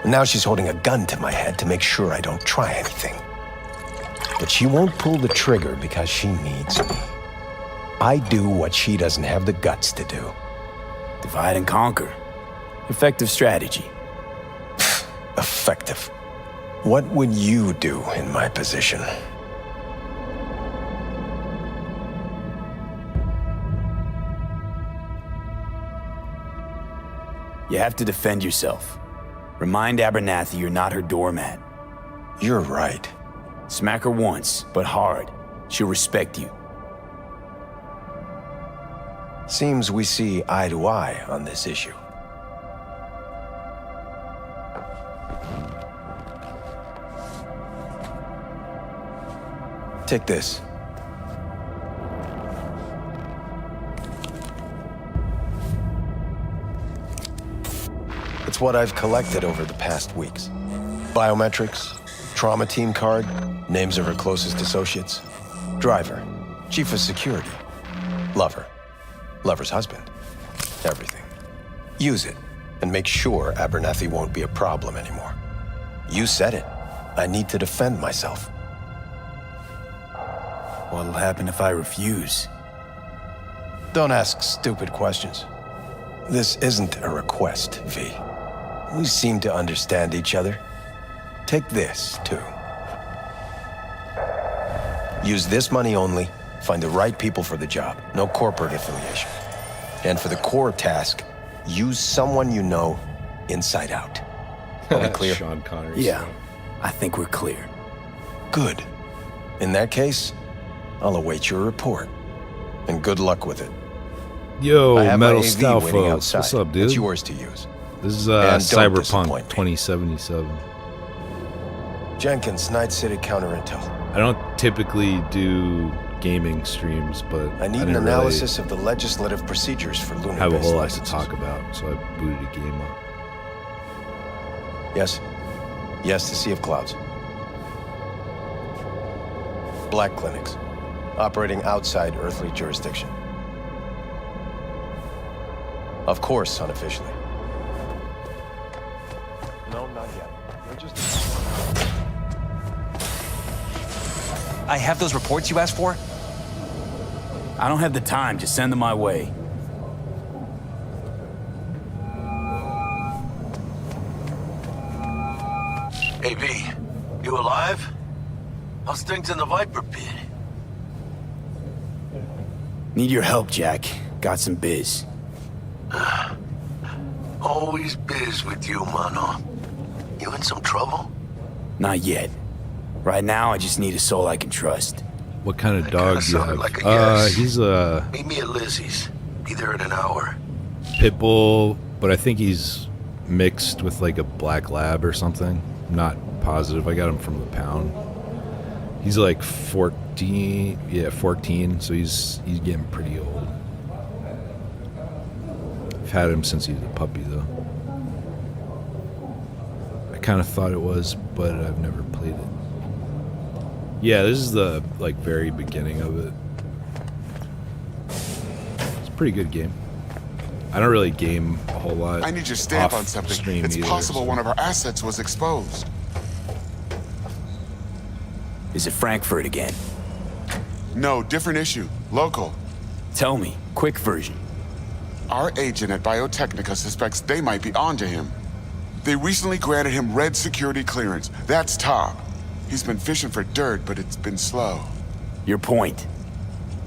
Now she's holding a gun to my head to make sure I don't try anything. But she won't pull the trigger because she needs me. I do what she doesn't have the guts to do. Divide and conquer. Effective strategy. effective. What would you do in my position? You have to defend yourself. Remind Abernathy you're not her doormat. You're right. Smack her once, but hard. She'll respect you. Seems we see eye to eye on this issue. Take this. It's what I've collected over the past weeks. Biometrics, trauma team card, names of her closest associates, driver, chief of security, lover, lover's husband, everything. Use it and make sure Abernathy won't be a problem anymore. You said it. I need to defend myself. What'll happen if I refuse? Don't ask stupid questions. This isn't a request, V. We seem to understand each other. Take this, too. Use this money only. Find the right people for the job. No corporate affiliation. And for the core task, use someone you know inside out. Are we clear? Sean Connery. Yeah, I think we're clear. Good. In that case, I'll await your report. And good luck with it. Yo, I have my Metal AV Stout waiting folks. outside. What's up, dude? It's yours to use. This is And don't Cyberpunk disappoint me. 2077. Jenkins, Night City Counter Intel. I don't typically do gaming streams, but I need an didn't analysis of the legislative procedures for really lunar have a base whole lot to licenses. talk about, so I booted a game up. Yes. Yes to Sea of Clouds. Black clinics. Operating outside earthly jurisdiction. Of course, unofficially. No, not yet. We're just... I have those reports you asked for? I don't have the time. Just send them my way. Hey, V, you alive? How's things in the Viper pit? Need your help, Jack. Got some biz. Always biz with you, mano. You in some trouble? Not yet. Right now, I just need a soul I can trust. What kind of dog do you have? Like a yes. He's a Meet me at Lizzie's. Be there in an hour. pit bull, but I think he's mixed with like a black lab or something. I'm not positive. I got him from the pound. He's like 14. Yeah, 14. So he's getting pretty old. I've had him since he was a puppy, though. I kind of thought it was, but I've never played it. Yeah, this is the like very beginning of it. It's a pretty good game. I don't really game a whole lot. I need your stamp off on something. stream It's either, possible so- one of our assets was exposed. Is it Frankfurt again? No, different issue. Local. Tell me. Quick version. Our agent at Biotechnica suspects they might be onto him. They recently granted him red security clearance. That's top. He's been fishing for dirt, but it's been slow. Your point.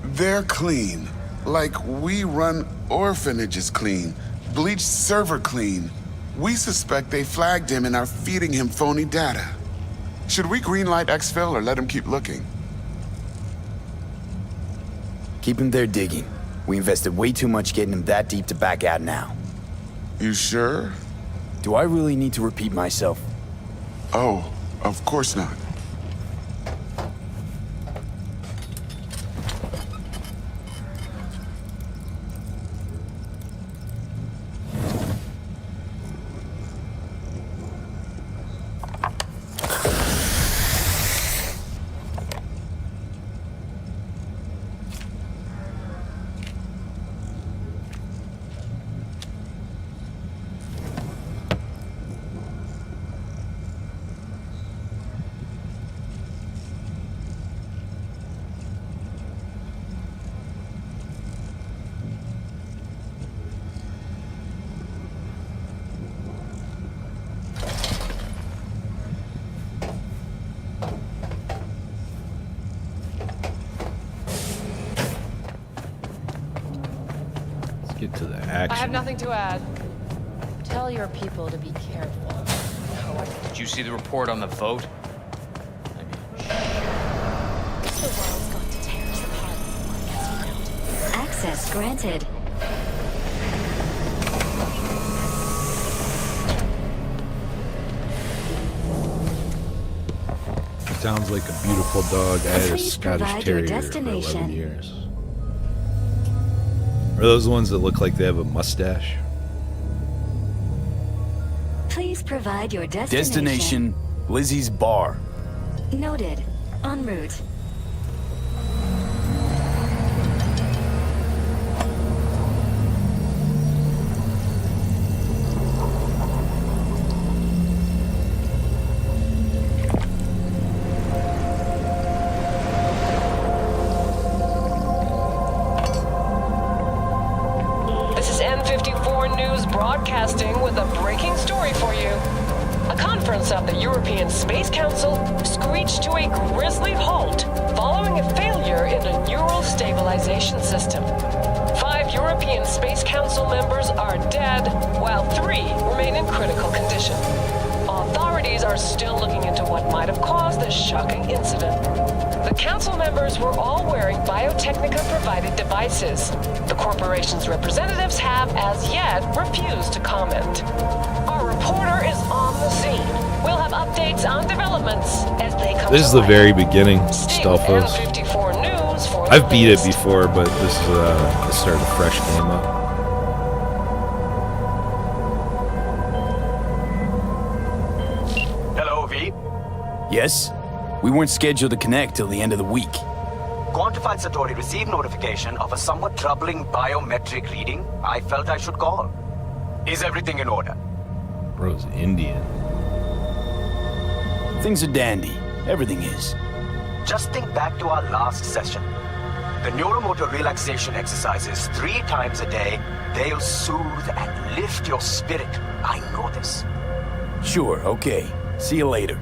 They're clean. Like we run orphanages clean. Bleached server clean. We suspect they flagged him and are feeding him phony data. Should we greenlight exfil or let him keep looking? Keep him there digging. We invested way too much getting him that deep to back out now. You sure? Do I really need to repeat myself? Oh, of course not. Get to the I have action. nothing to add. Tell your people to be careful. Did you see the report on the vote? The world's going to tear us apart before it gets found. Access granted. Sounds like a beautiful dog. I had a Please Scottish provide your Terrier for 11 destination. years. Are those the ones that look like they have a mustache? Please provide your destination. Destination, Lizzie's Bar. Noted. En route. This is N54 News broadcasting with a breaking story for you. A conference of the European Space Council screeched to a grisly halt following a failure in a neural stabilization system. 5 European Space Council members are dead, while 3 remain in critical condition. Authorities are still looking into what might have caused this shocking incident. The council members were all wearing Biotechnica-provided devices. The corporation's representatives have, as yet, refused to comment. Our reporter is on the scene. We'll have updates on developments as they come This is to the light. very beginning, Stay Stelfos. with N54 News for I've the beat it latest. before, but this is the start of a fresh game up. Hello, V. Yes? We weren't scheduled to connect till the end of the week. Quantified Satori received notification of a somewhat troubling biometric reading. I felt I should call. Is everything in order? Bro's Indian. Things are dandy. Everything is. Just think back to our last session. The neuromotor relaxation exercises 3 times a day. They'll soothe and lift your spirit. I know this. Sure, okay. See you later.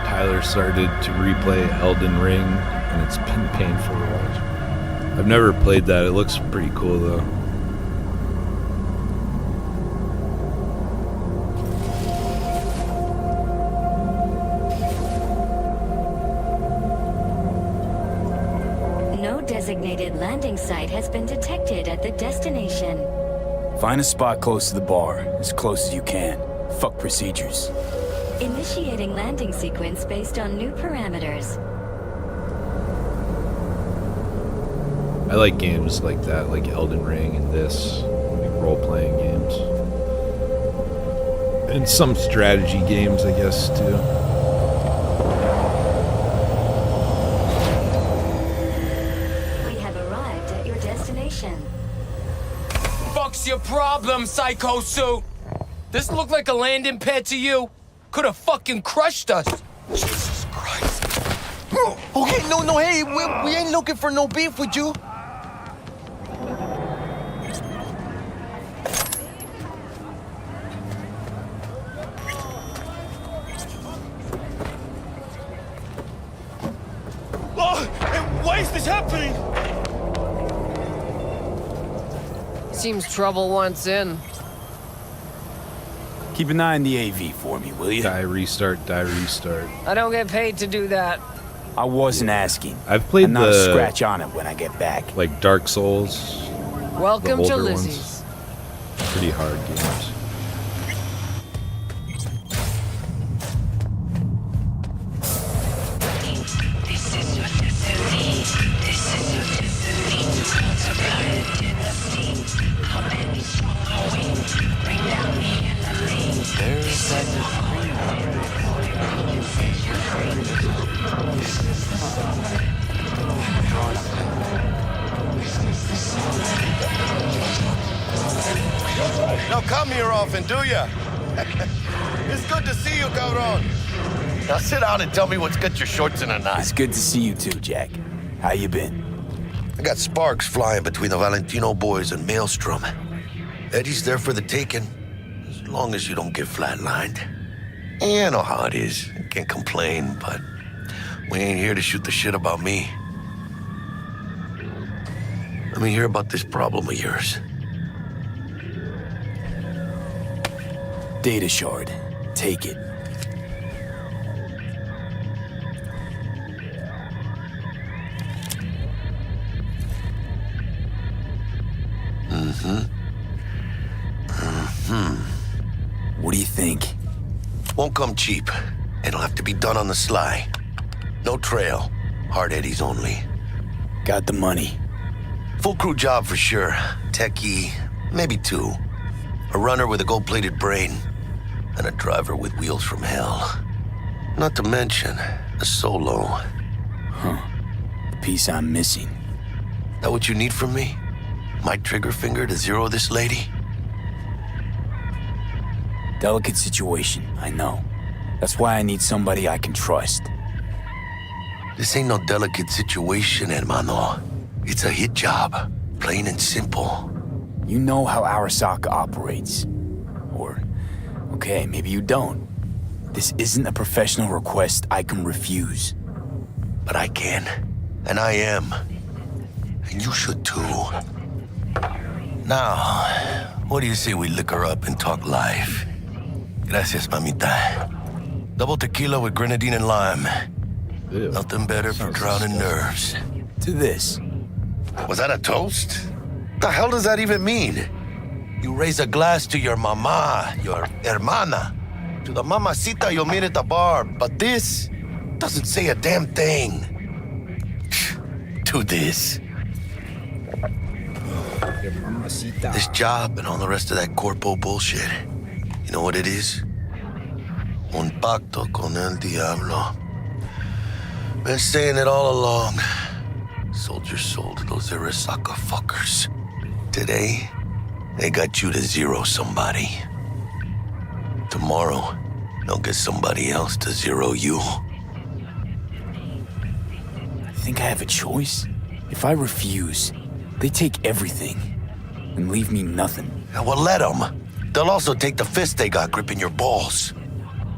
Tyler started to replay Elden Ring, and it's been painful to watch. I've never played that. It looks pretty cool, though. No designated landing site has been detected at the destination. Find a spot close to the bar, as close as you can. Fuck procedures. Initiating landing sequence based on new parameters. I like games like that, like Elden Ring and this, like role-playing games. And some strategy games, I guess, too. We have arrived at your destination. Fuck's your problem, Psycho Suit? This look like a landing pad to you? Could have fucking crushed us. Jesus Christ. Okay, no, hey, we ain't looking for no beef with you. Oh, why is this happening? Seems trouble once in. Keep an eye on the AV for me, will you? Die, restart, die, restart. I don't get paid to do that. I wasn't asking. I've played I'm not the a scratch on it when I get back. like Dark Souls. Welcome the to older Lizzie's. ones. Pretty hard games. Now come here often, do ya? It's good to see you, Cabron. Now sit down and tell me what's got your shorts in a knot. It's good to see you too, Jack. How you been? I got sparks flying between the Valentino boys and Maelstrom. Eddie's there for the taking, as long as you don't get flatlined. Yeah, I know how it is. I can't complain, but we ain't here to shoot the shit about me. Let me hear about this problem of yours. Data shard. Take it. What do you think? Won't come cheap. It'll have to be done on the sly. No trail. Hard eddies only. Got the money. Full crew job for sure. Techie, maybe two. A runner with a gold-plated brain. And a driver with wheels from hell. Not to mention, a solo. Huh. The piece I'm missing. That what you need from me? My trigger finger to zero this lady? Delicate situation, I know. That's why I need somebody I can trust. This ain't no delicate situation, hermano. It's a hit job. Plain and simple. You know how Arasaka operates. Or, okay, maybe you don't. This isn't a professional request I can refuse. But I can. And I am. And you should too. Now, what do you say we liquor up and talk life? Gracias, mamita. Double tequila with grenadine and lime. Ew. Nothing better for drowning nerves. To this. Was that a toast? The hell does that even mean? You raise a glass to your mama, your hermana, to the mamacita you'll meet at the bar, but this doesn't say a damn thing. To this. Your mamacita. This job and all the rest of that corpo bullshit. You know what it is? Un pacto con el diablo. Been saying it all along. Sold your soul to those Arasaka fuckers. Today, they got you to zero somebody. Tomorrow, they'll get somebody else to zero you. I think I have a choice. If I refuse, they take everything and leave me nothing. Yeah, well, let them. They'll also take the fist they got gripping your balls.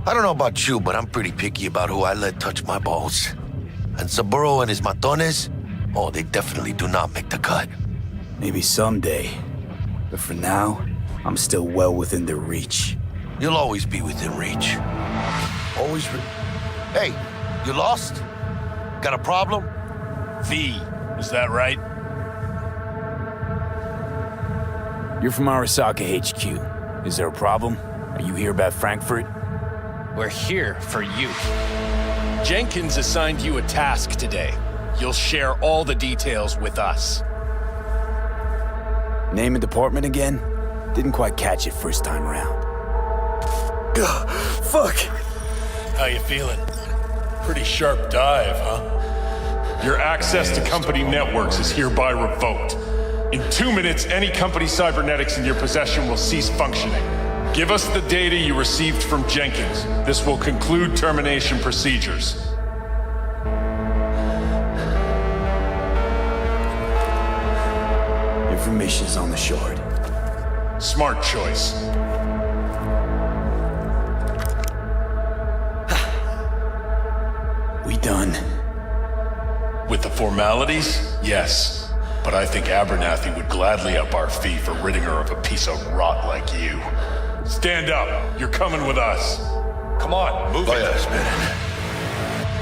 I don't know about you, but I'm pretty picky about who I let touch my balls. And Saburo and his matones, oh, they definitely do not make the cut. Maybe someday. But for now, I'm still well within their reach. You'll always be within reach. Always Hey, you lost? Got a problem? V, is that right? You're from Arasaka HQ. Is there a problem? Are you here about Frankfurt? We're here for you. Jenkins assigned you a task today. You'll share all the details with us. Name and department again? Didn't quite catch it first time around. Ugh, fuck! How you feeling? Pretty sharp dive, huh? Your access to company networks is hereby revoked. In 2 minutes, any company cybernetics in your possession will cease functioning. Give us the data you received from Jenkins. This will conclude termination procedures. Information's on the shard. Smart choice. We done? With the formalities, yes. But I think Abernathy would gladly up our fee for ridding her of a piece of rot like you. Stand up. You're coming with us. Come on, move it. Wait a minute.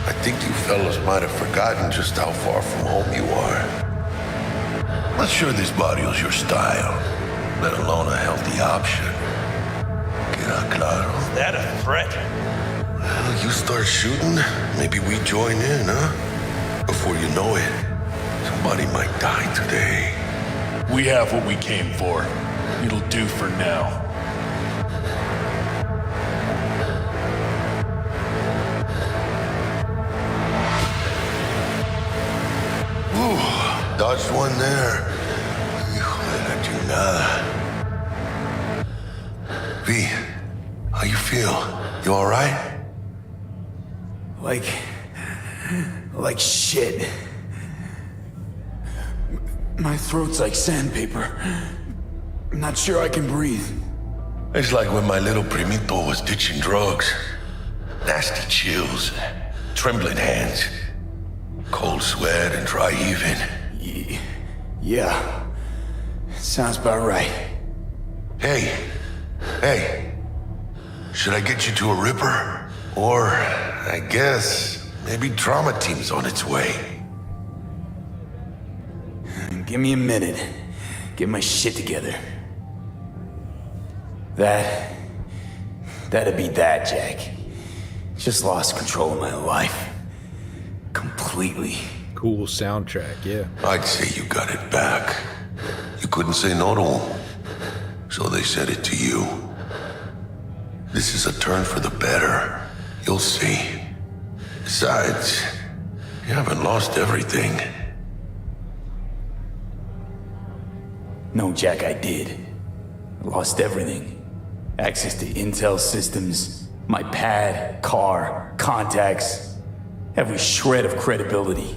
I think you fellas might have forgotten just how far from home you are. Not sure this barrio's your style, let alone a healthy option. Queda claro. Is that a threat? Well, you start shooting, maybe we join in, huh? Before you know it, somebody might die today. We have what we came for. It'll do for now. Ooh, dodged one there. Hijo de la chingada. V, how you feel? You all right? Like shit. My throat's like sandpaper. I'm not sure I can breathe. It's like when my little primito was ditching drugs. Nasty chills, trembling hands, cold sweat and dry heaving. Yeah. Sounds about right. Hey. Should I get you to a Ripper? Or, I guess, maybe Trauma Team's on its way. Give me a minute. Get my shit together. That'd be that, Jack. Just lost control of my life. Completely. Cool soundtrack, yeah. I'd say you got it back. You couldn't say no to them. So they said it to you. This is a turn for the better. You'll see. Besides, you haven't lost everything. No, Jack, I did. I lost everything. Access to intel systems, my pad, car, contacts, every shred of credibility.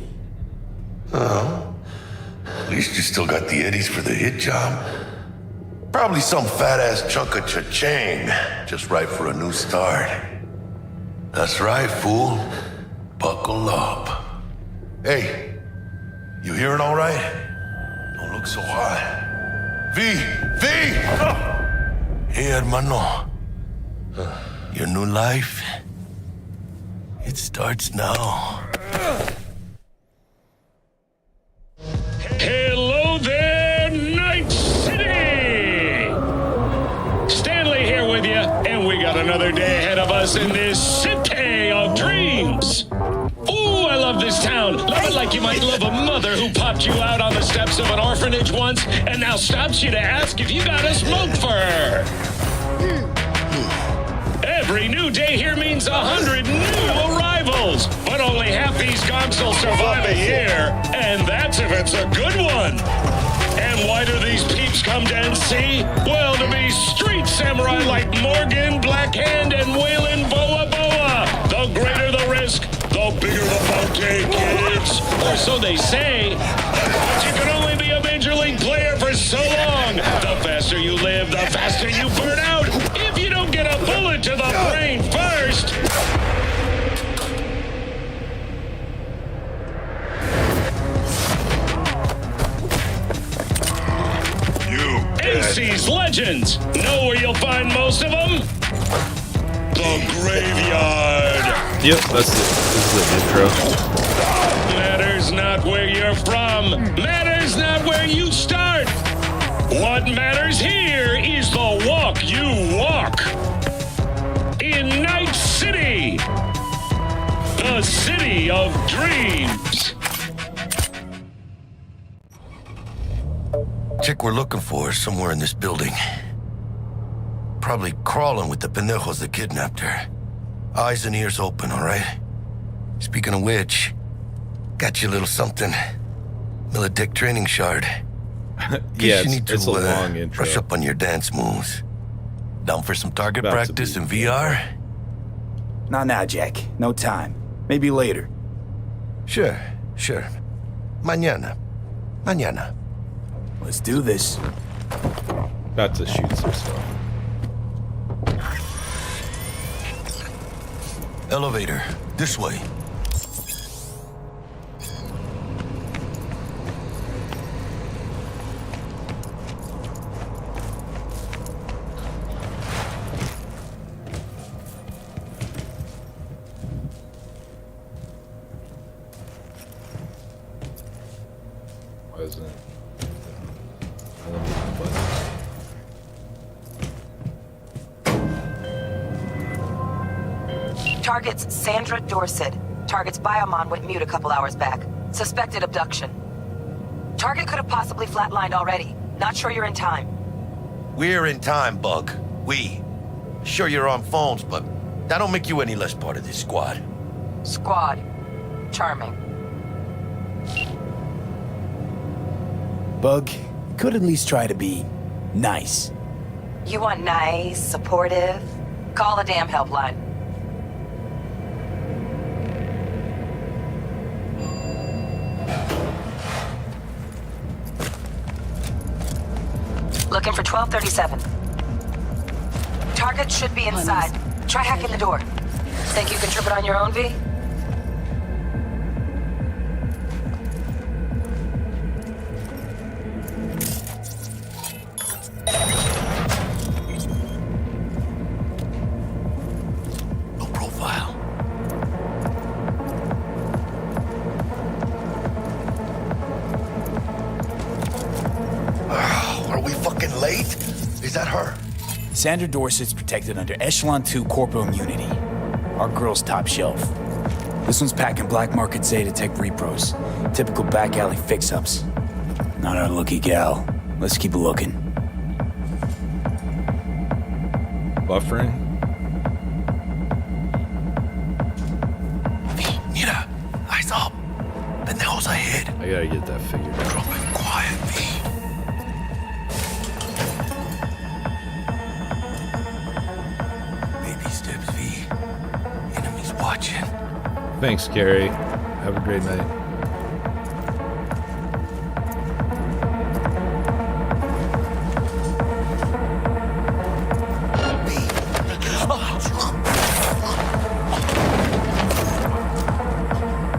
Oh. At least you still got the eddies for the hit job. Probably some fat-ass chunk of cha-ching, just right for a new start. That's right, fool. Buckle up. Hey, you hearing all right? Don't look so hot. V! Hey, hermano. Your new life, it starts now. Hello there, Night City! Stanley here with you, and we got another day ahead of us in this city of dreams. Ooh, I love this town. Love it like you might love a mother who popped you out on the steps of an orphanage once and now stops you to ask if you got a smoke for her. Every new day here means 100 new arrivals, but only half these gonks will survive a year, and that's if it's a good one. And why do these peeps come to NC? Well, to be street samurai like Morgan, Blackhand, and Waylon Boa Boa. The greater the risk, the bigger the bounty, kids. Or so they say. But you can only be a major league player for so long. The faster you live, the faster you burn out. If you don't get a bullet to the brain first. NC's legends. Know where you'll find most of them? The graveyard. Yep, that's it. This is the intro. Matters not where you're from. Matters not where you start. What matters here is the walk you walk. In Night City. The city of dreams. Chick we're looking for is somewhere in this building. Probably crawling with the pendejos that kidnapped her. Eyes and ears open, all right? Speaking of which, got you a little something. Militech training shard. Yeah, you need it's to a long intro. brush up on your dance moves. Down for some target practice in VR? Not now, Jack. No time. Maybe later. Sure. Mañana. Let's do this. About to shoot some stuff. Elevator. This way. Why isn't it? Target's Sandra Dorset. Target's biomon went mute a couple hours back. Suspected abduction. Target could have possibly flatlined already. Not sure you're in time. We're in time, Bug. We. Sure you're on phones, but that don't make you any less part of this squad. Squad. Charming. Bug, could at least try to be nice. You want nice, supportive? Call the damn helpline. Looking for 1237. Target should be inside. Try hacking the door. Think you can trip it on your own, V? No profile. Are we fucking late? Is that her? Sandra Dorset's protected under Echelon 2 corporal immunity. Our girl's top shelf. This one's packing black market Zeta Tech repros. Typical back alley fix-ups. Not our lucky gal. Let's keep looking. Buffering? Mira, eyes up. Pendejos ahead. I gotta get that figured out. Drop it quiet, V. Baby steps, V. Enemies watching. Thanks, Gary. Have a great night.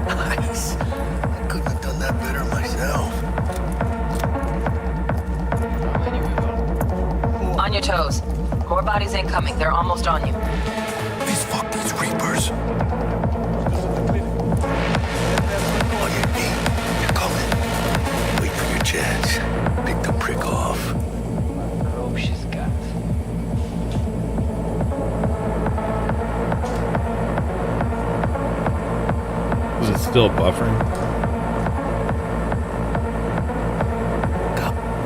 Nice. I couldn't have done that better myself. On your toes. More bodies incoming. They're almost on you. Please fuck these Reapers. Oh, you're coming. Wait for your chance. Pick the prick off. Oh, she's got. Is it still buffering?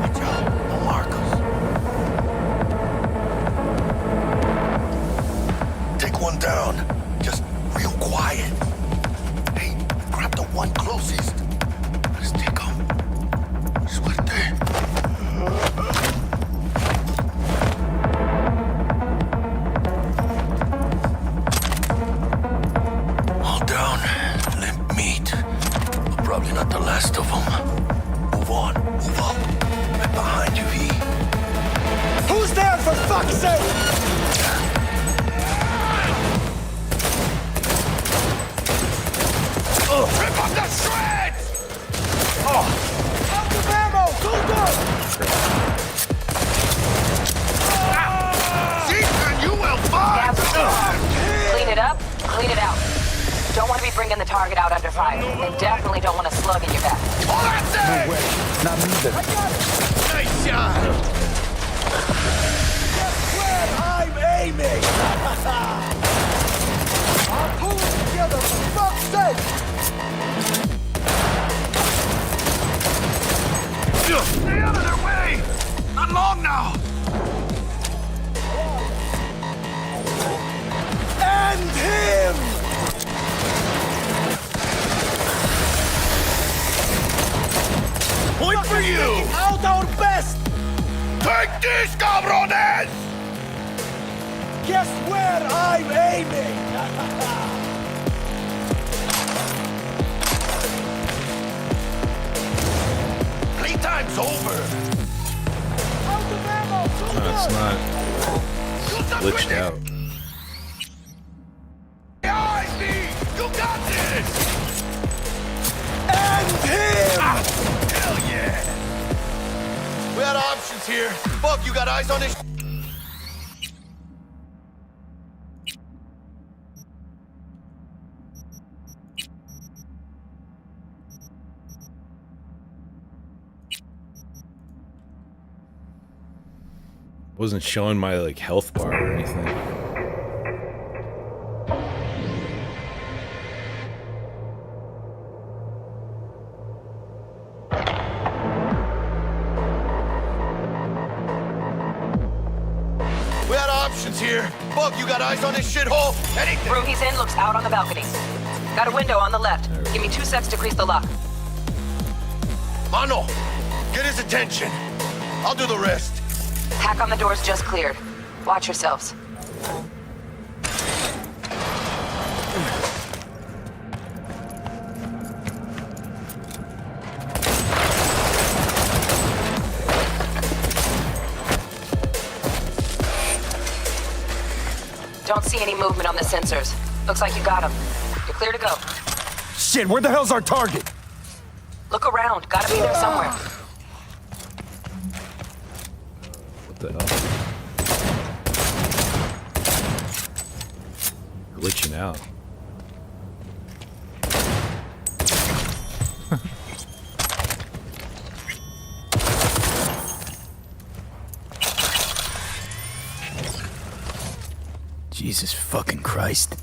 Watch out. Don't mark us. Take one down. Just real quiet. Hey, grab the one closest. Let's take him. Suerte. All down. Limp meat. But probably not the last of them. Move on. Move up. Right behind you, V. Who's there, for fuck's sake? Rip up the shreds! Out of ammo! Go, go! Season, you will find! Clean it up, clean it out. Don't want to be bringing the target out under fire. And definitely don't want a slug in your back. Oh, that's it! No way. Not me, then. Nice shot! That's where I'm aiming! I'll pull it together, for fuck's sake! Stay out of their way! Not long now! End him! Point for you! Out our best! Take this, cabrones! Guess where I'm aiming? Playtime's over! Out of ammo! Go, No, it's not. It's glitched out. Behind me! You got this! End him! Hell yeah! We had options here. Fuck, you got eyes on this? Wasn't showing my like health bar or anything. We had options here. Fuck, you got eyes on this shithole? Anything? Room he's in looks out on the balcony. Got a window on the left. Give me 2 secs to grease the lock. Mano, get his attention. I'll do the rest. Hack on the door's just cleared. Watch yourselves. see any movement on the sensors. Looks like you got them. You're clear to go. Shit, where the hell's our target? Look around. Gotta be there somewhere. What the hell? Glitching out. Jesus fucking Christ.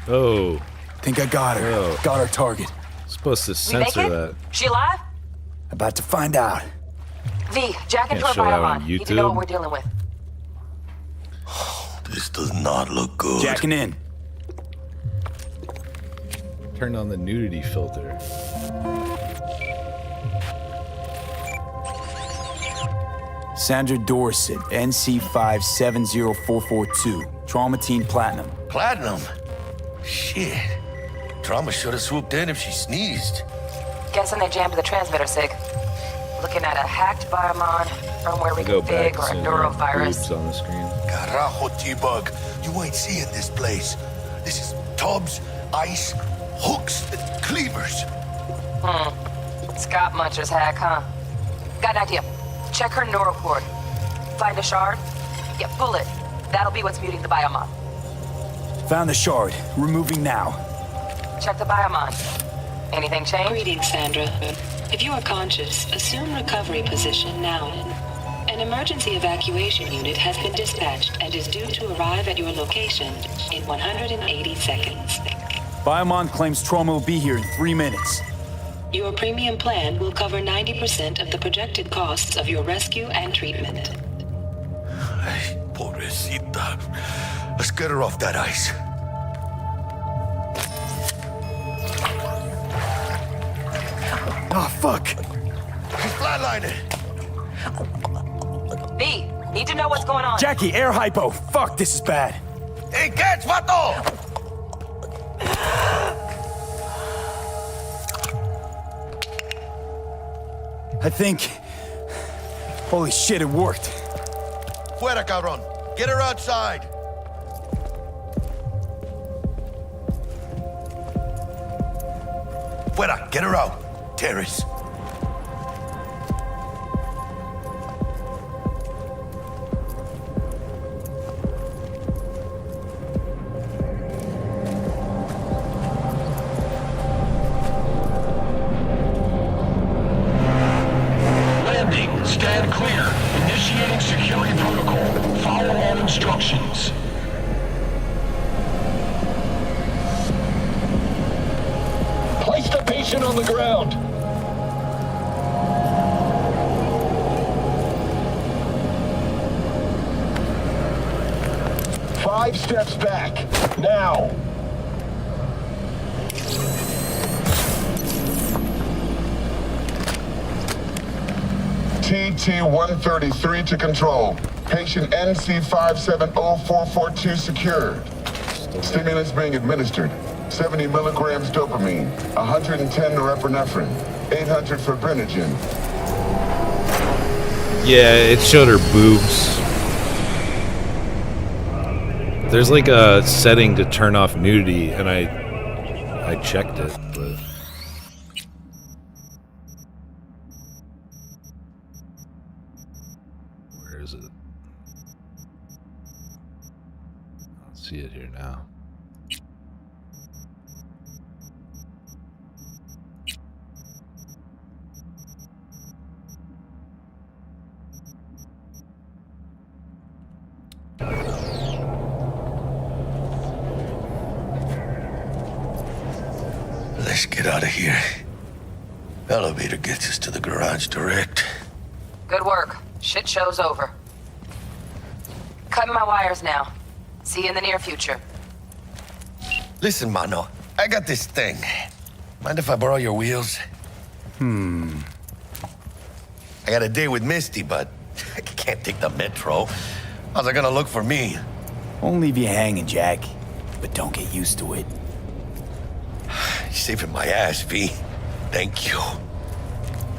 Oh. Think I got her. Oh. Got our target. Supposed to We make censor it? that. She alive? About to find out. V, jack into Can't her show that on biomon. Need to know YouTube. what we're dealing with. This does not look good. Jacking in. Turn on the nudity filter. Sandra Dorset, NC570442. Trauma Team Platinum. Platinum? Shit. Trauma should have swooped in if she sneezed. Guessing they jammed the transmitter, Sig. Looking at a hacked biomon, firmware Go back reconfig, or a to neurovirus. boobs on the screen. Carajo, T-Bug. You ain't seeing this place. This is tubs, ice, hooks, and cleavers. Scott Muncher's hack, huh? Got an idea. Check her neural cord. Find a shard? Yeah, pull it. That'll be what's muting the biomon. Found the shard. Removing now. Check the biomon. Anything change? Greetings, Sandra. If you are conscious, assume recovery position now. An emergency evacuation unit has been dispatched and is due to arrive at your location in 180 seconds. Biomon claims trauma will be here in 3 minutes. Your premium plan will cover 90% of the projected costs of your rescue and treatment. Ay, pobrecita. Let's get her off that ice. Oh, fuck. She's flatlining. B, need to know what's going on. Jackie, air hypo. Fuck, this is bad. Hey, catch, vato! I think... Holy shit, it worked. Fuera, cabrón. Get her outside. Fuera, get her out. Terrace. Landing. Stand clear. Initiating security protocol. Follow all instructions. Place the patient on the ground. Five steps back. Now. TT-133 to control. Patient NC570442 secured. Stimulants being administered. 70 milligrams dopamine, 110 norepinephrine, 800 fibrinogen. Yeah, it showed her boobs. There's like a setting to turn off nudity, and I checked it, but where is it? I don't see it here now. Let's get out of here. Elevator gets us to the garage direct. Good work. Shit show's over. Cutting my wires now. See you in the near future. Listen, mano, I got this thing. Mind if I borrow your wheels? I got a date with Misty, but I can't take the metro. How's it gonna look for me? Won't leave you hanging, Jack. But don't get used to it. You're saving my ass, V. Thank you.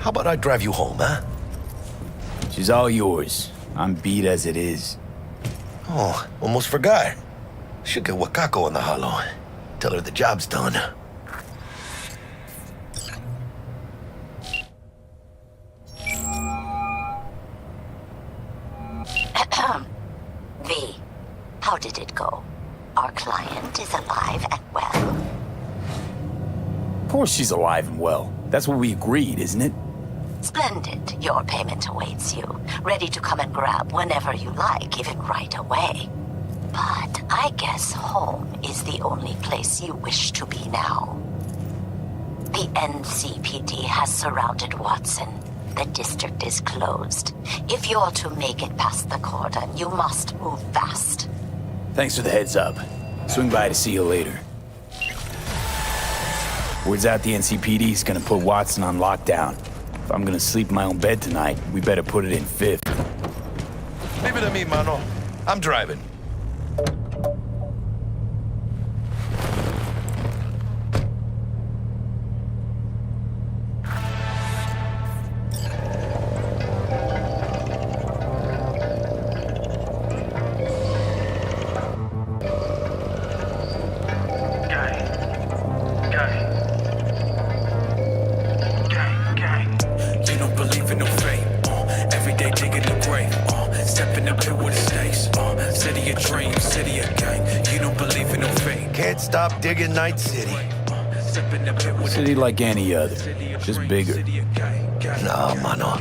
How about I drive you home, huh? She's all yours. I'm beat as it is. Oh, almost forgot. Should get Wakako on the holo. Tell her the job's done. V, how did it go? Our client is alive and well. Of course she's alive and well. That's what we agreed, isn't it? Splendid. Your payment awaits you, ready to come and grab whenever you like, even right away. But I guess home is the only place you wish to be now. The NCPD has surrounded Watson. The district is closed. If you're to make it past the cordon, you must move fast. Thanks for the heads up. Swing by to see you later. Word's out the NCPD's gonna put Watson on lockdown. If I'm gonna sleep in my own bed tonight, we better put it in fifth. Leave it to me, mano. I'm driving. Stop digging Night City. City like any other, just bigger. No, mano.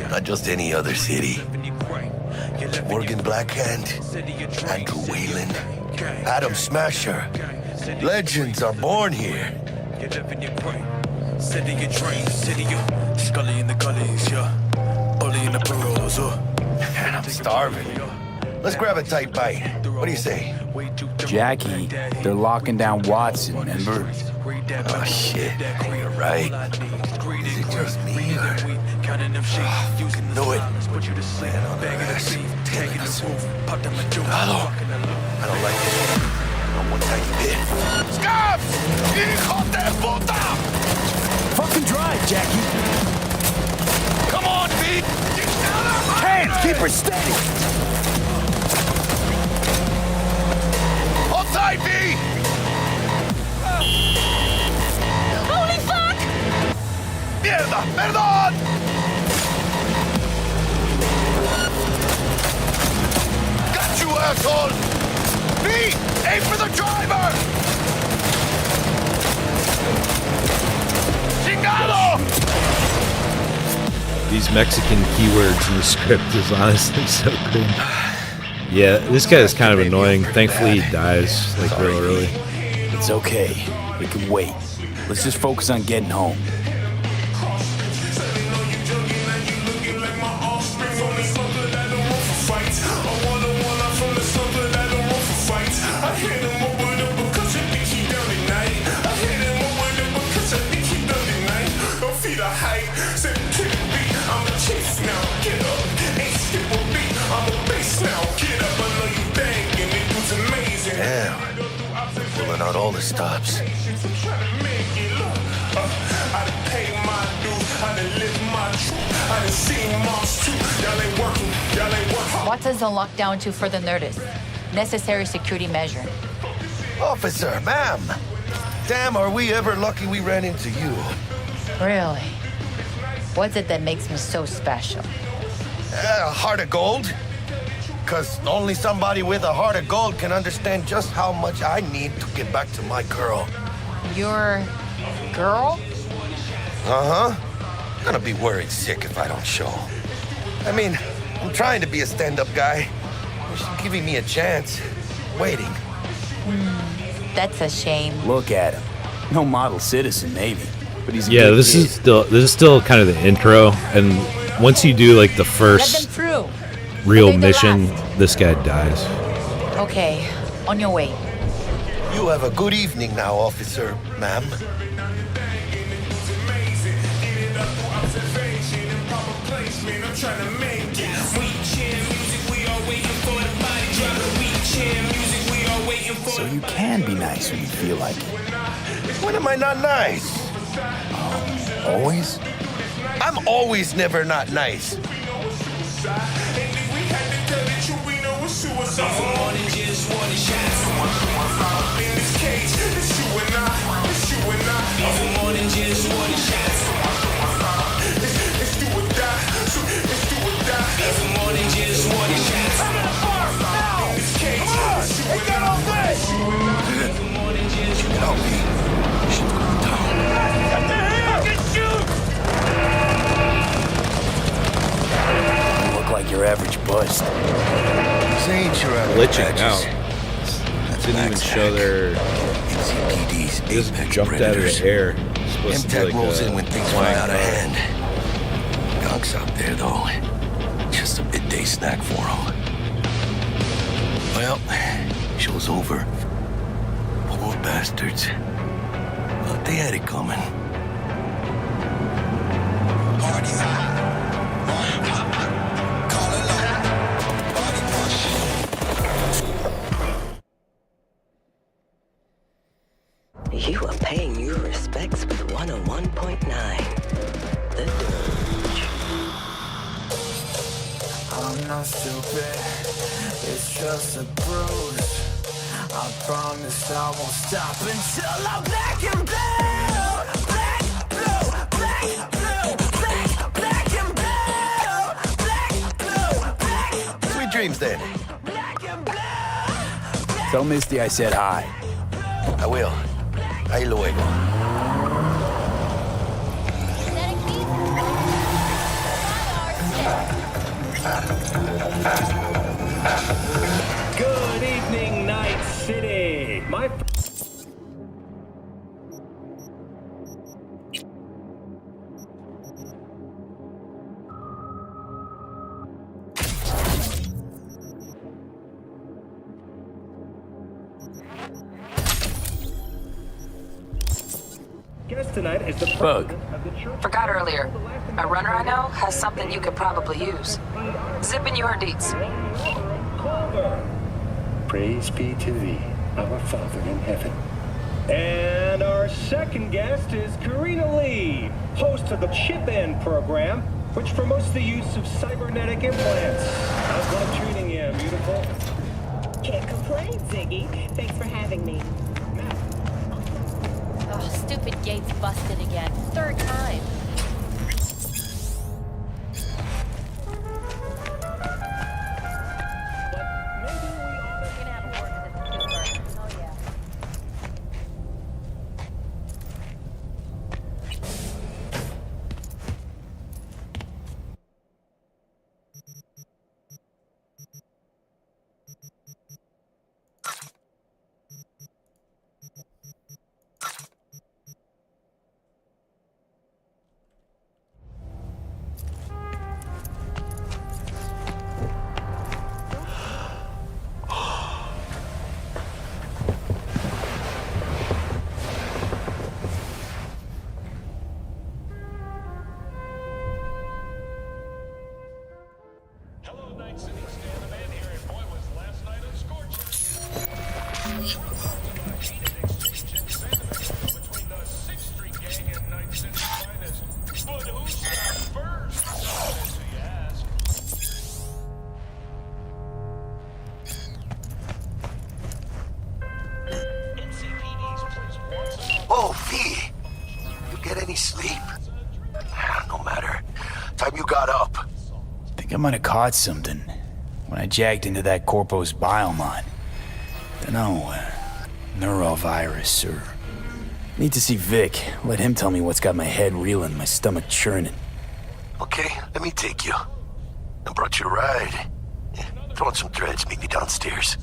Not just any other city. Morgan Blackhand, Andrew Wayland, Adam Smasher. Legends are born here. City of dreams, city of Scully in the gullies, yeah. Bully in the burrows, Man, I'm starving. Let's grab a tight bite. What do you say? Jackie, they're locking down Watson, remember? Oh, shit. You're right. Is it just me, or... fucking know it. Man on the ass, tailing us. Hello. I don't like this. Not one tiny bit. Scabs! Hijo de puta! Fucking drive, Jackie. Come on, V! Hands, keep her steady! Side V! Holy fuck! Mierda! Perdón! Got you, asshole! V! Aim for the driver! Chingado! These Mexican keywords in the script is honestly so cringe. Yeah, this guy is kind of annoying. Thankfully, he dies like real early. It's okay. We can wait. Let's just focus on getting home. Damn. Pulling out all the stops. Watson's on lockdown to further notice. Necessary security measure. Officer, ma'am. Damn, are we ever lucky we ran into you. Really? What's it that makes me so special? A heart of gold. Because only somebody with a heart of gold can understand just how much I need to get back to my girl. Your girl? Uh-huh. I'm gonna be worried sick if I don't show. I mean, I'm trying to be a stand-up guy. She's giving me a chance. Waiting. That's a shame. Look at him. No model citizen, maybe. But he's a Yeah, good this kid. is still kind of the intro, and once you do like the Let them first through. real Obey the mission, last. this guy dies. Okay, on your way. You have a good evening now, officer, ma'am. So you can be nice when you feel like it. When am I not nice? Always? I'm always never not nice. suicide. And if we had to tell the truth, we know it's suicide. For more than just one shot. In this cage, it's you and I. It's you and I. For more than just one shot. It's do or die. So it's do or die. For more than just one shot. I'm in the bar now. In this cage, it's you and I. It's you and I. For more than just one shot. Shit's going down. Get the hell! Fucking shoot! You look like your average bust. This ain't your average glitching out. Didn't even show their. NCPD's They just jumped out of the air. MTech rolls in when things fly out of hand. Gunk's out there, though. Just a midday snack for him. Well, show's over. Poor bastards. But they had it coming. Party high. You are paying your respects with 101.9. The Dirge. I'm not stupid, it's just a bruise. I promise I won't stop until I'm black and blue. Black, blue, black, blue, black, black and blue. Black, blue, black, blue. Sweet dreams, then. Tell Misty I said hi. I will. Ahí luego. Good evening, Night City. My guest tonight is the Bug. Forgot earlier. A runner I know has something you could probably use. Zip in your deets. Praise be to thee, our Father in heaven. And our second guest is Karina Lee, host of the Chip In program, which promotes the use of cybernetic implants. How's life treating you, beautiful? Can't complain, Ziggy. Thanks for having me. Oh, stupid gate's busted again. Third time. Oh, V! You get any sleep? No matter. Time you got up. Think I might have caught something when I jacked into that Corpo's biomon. Dunno, neurovirus or... Need to see Vic. Let him tell me what's got my head reeling, my stomach churning. Okay, let me take you. I brought you a ride. Yeah, throw on some threads, meet me downstairs.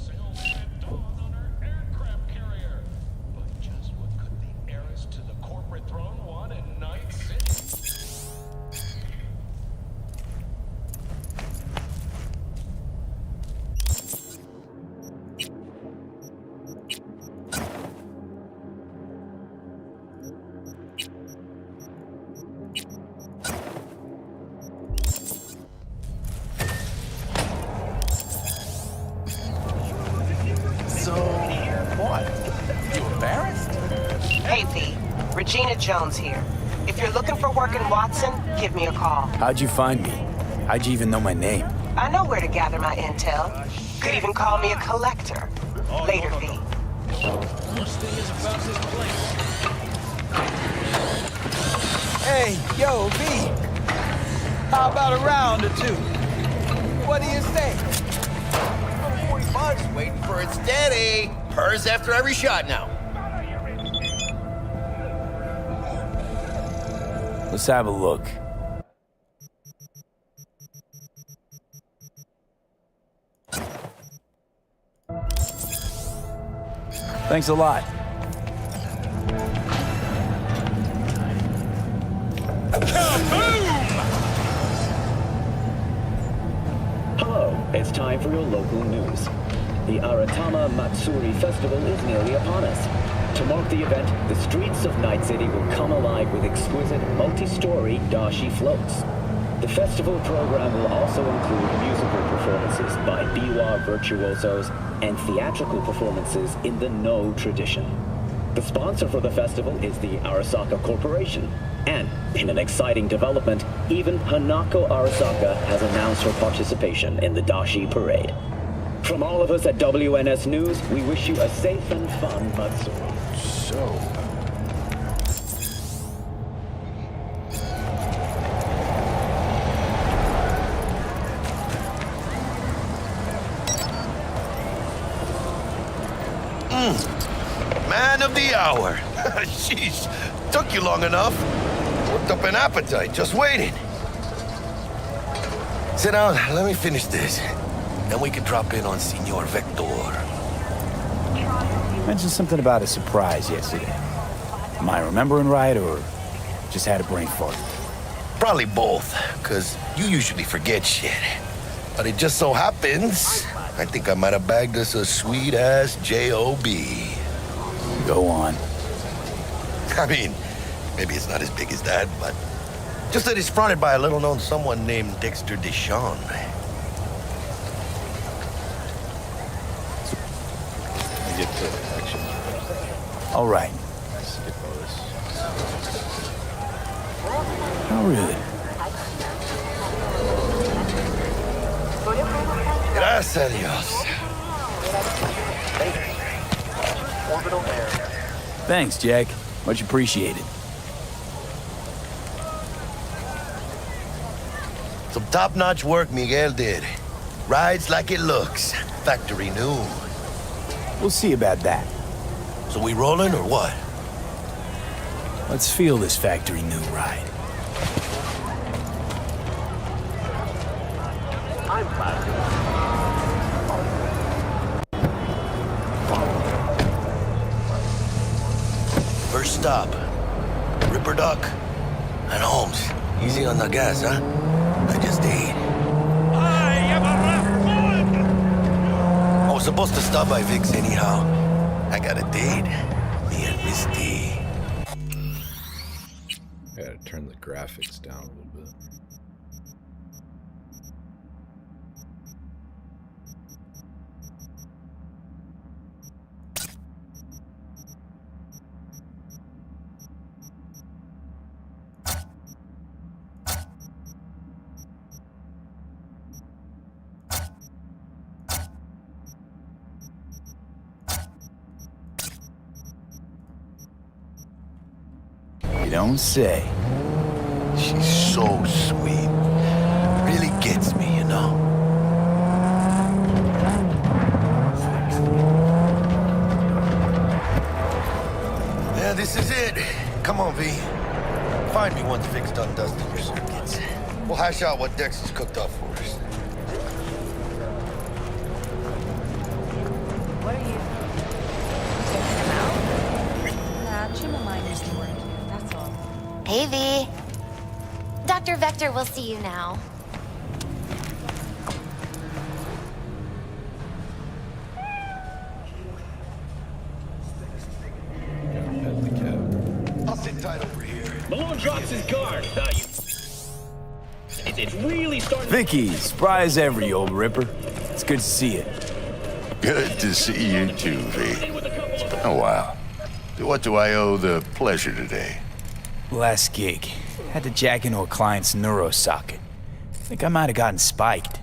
Hey, V. Regina Jones here. If you're looking for work in Watson, give me a call. How'd you find me? How'd you even know my name? I know where to gather my intel. Could even call me a collector. Later, V. Hey, yo, V. How about a round or two? What do you say? 45's waiting for its daddy. Hers after every shot now. Let's have a look. Thanks a lot. Hello, it's time for your local news. The Aratama Matsuri Festival is nearly upon us. To mark the event, the streets of Night City will come alive with exquisite multi-story dashi floats. The festival program will also include musical performances by biwa virtuosos and theatrical performances in the No tradition. The sponsor for the festival is the Arasaka Corporation. And, in an exciting development, even Hanako Arasaka has announced her participation in the Dashi Parade. From all of us at WNS News, we wish you a safe and fun Matsuri. Man of the hour. Sheesh, took you long enough. Worked up an appetite, just waiting. Sit down, let me finish this. Then we can drop in on Senor Vector. Mentioned something about a surprise yesterday. Am I remembering right, or just had a brain fart? Probably both, because you usually forget shit. But it just so happens, I think I might have bagged us a sweet-ass J.O.B. Go on. I mean, maybe it's not as big as that, but just that it's fronted by a little-known someone named Dexter Deshawn. I get to action. All right. Skip all this. Oh, really? Gracias a Dios. Thanks, Jack. Much appreciated. Some top-notch work Miguel did. Rides like it looks. Factory new. We'll see about that. So we rolling or what? Let's feel this factory new ride. I'm plastic. First stop. Ripper Duck. And Holmes. Easy on the gas, huh? I just ate. I was supposed to stop by Vic's anyhow. I got a date. Me and Misty. I gotta turn the graphics down a little bit. You don't say. She's so sweet. Really gets me, you know? Yeah, this is it. Come on, V. Find me once Vic's done dusting your circuits. We'll hash out what Dex has cooked up for us. What are you? Checking him out? Nah, Chima miners can work here, that's all. Hey, V. Dr. Vector will see you now. I'll sit tight over here. Malone drops his guard. It's really starting. Vicky, spry as ever, you old ripper. It's good to see you. Good to see you too, V. It's been a while. To what do I owe the pleasure today? Last gig. Had to jack into a client's neurosocket. think I might have gotten spiked.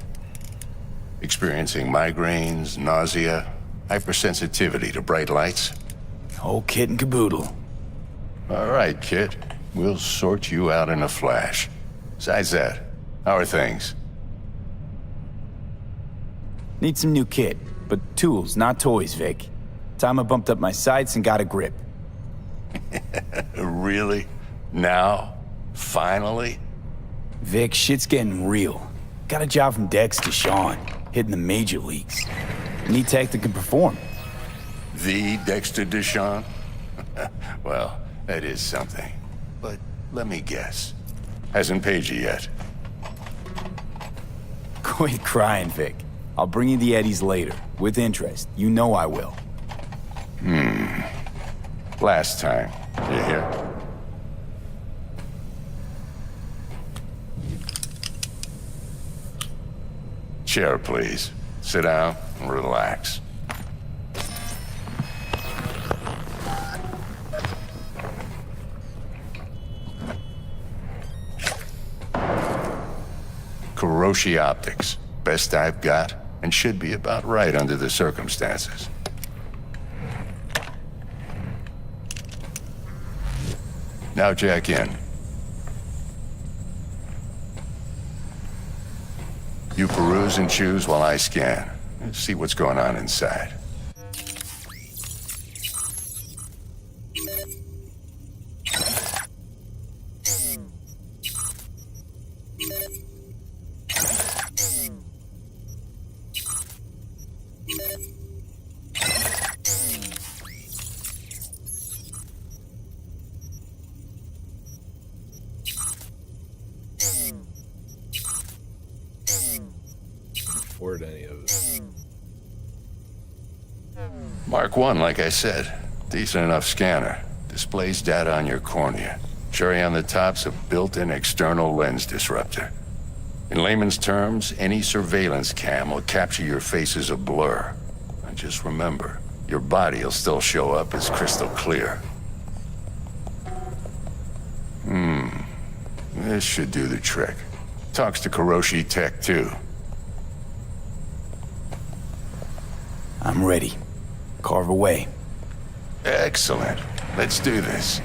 Experiencing migraines, nausea, hypersensitivity to bright lights? Whole kit and caboodle. All right, kid. We'll sort you out in a flash. Besides that, how are things? Need some new kit, but tools, not toys, Vic. Time I bumped up my sights and got a grip. Really? Now? Finally? Vic, shit's getting real. Got a job from Dex to Sean, hitting the major leagues. Need tech that can perform. The Dexter Deshawn? Well, that is something. But let me guess. Hasn't paid you yet. Quit crying, Vic. I'll bring you the eddies later, with interest. You know I will. Last time. You hear? Chair, please. Sit down and relax. Kuroshi Optics. Best I've got, and should be about right under the circumstances. Now jack in. You peruse and choose while I scan. See what's going on inside. Afford any of it. Mark 1, like I said. Decent enough scanner. Displays data on your cornea. Cherry on the top's a built-in external lens disruptor. In layman's terms, any surveillance cam will capture your face as a blur. And just remember, your body will still show up as crystal clear. This should do the trick. Talks to Kuroshi Tech, too. I'm ready. Carve away. Excellent. Let's do this.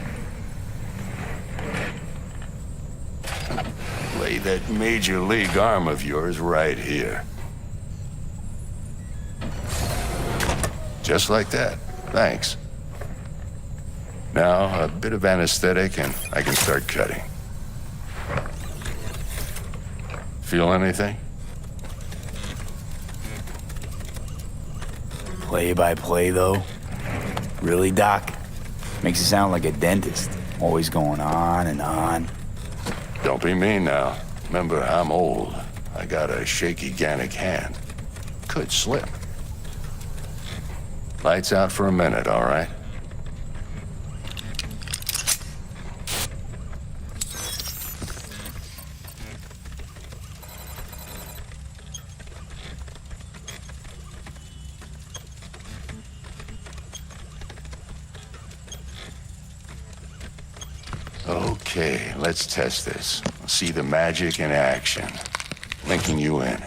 Lay that major league arm of yours right here. Just like that. Thanks. Now, a bit of anesthetic and I can start cutting. Feel anything? Play by play, though? Really, Doc? Makes it sound like a dentist. Always going on and on. Don't be mean now. Remember, I'm old. I got a shaky Gannic hand. Could slip. Lights out for a minute, all right? Okay, let's test this. See the magic in action. Linking you in.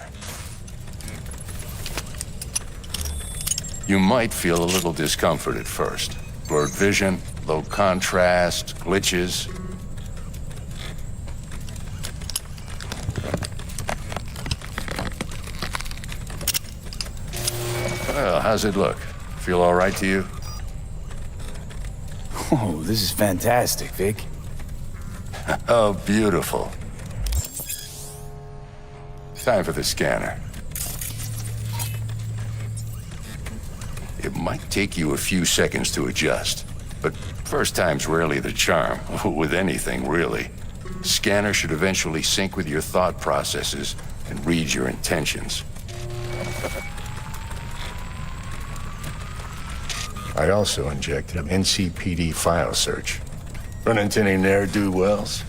You might feel a little discomfort at first. Blurred vision, low contrast, glitches. Well, how's it look? Feel all right to you? Oh, this is fantastic, Vic. Oh, beautiful. Time for the scanner. It might take you a few seconds to adjust, but first time's rarely the charm, with anything, really. Scanner should eventually sync with your thought processes and read your intentions. I also injected an NCPD file search. Run into any ne'er-do-wells?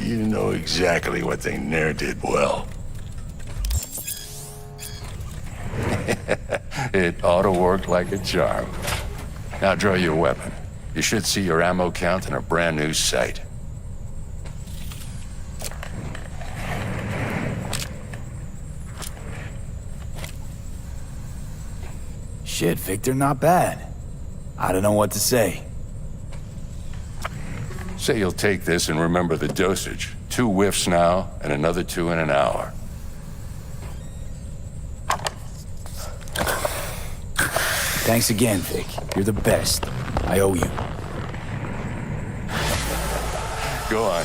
You know exactly what they ne'er did well. It ought to work like a charm. Now draw your weapon. You should see your ammo count in a brand new sight. Shit, Victor, not bad. I don't know what to say. Say you'll take this and remember the dosage. 2 whiffs now, and another 2 in an hour. Thanks again, Vic. You're the best. I owe you. Go on,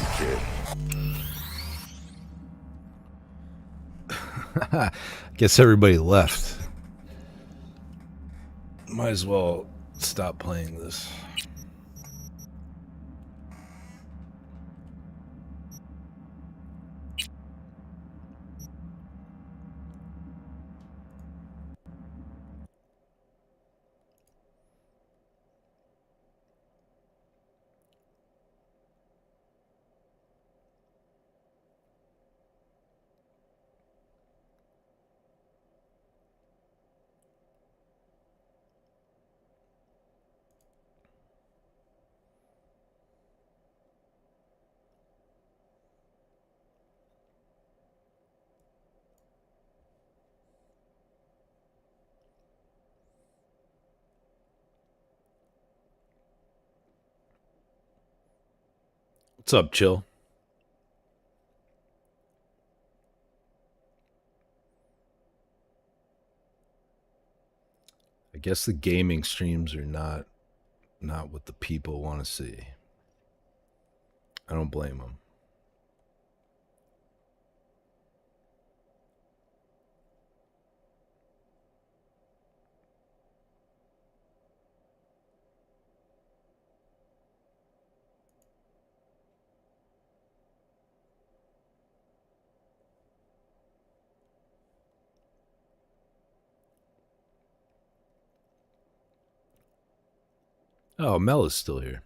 kid. Guess everybody left. Might as well stop playing this. What's up, Chill? I guess the gaming streams are not what the people want to see. I don't blame them. Oh, Mel is still here.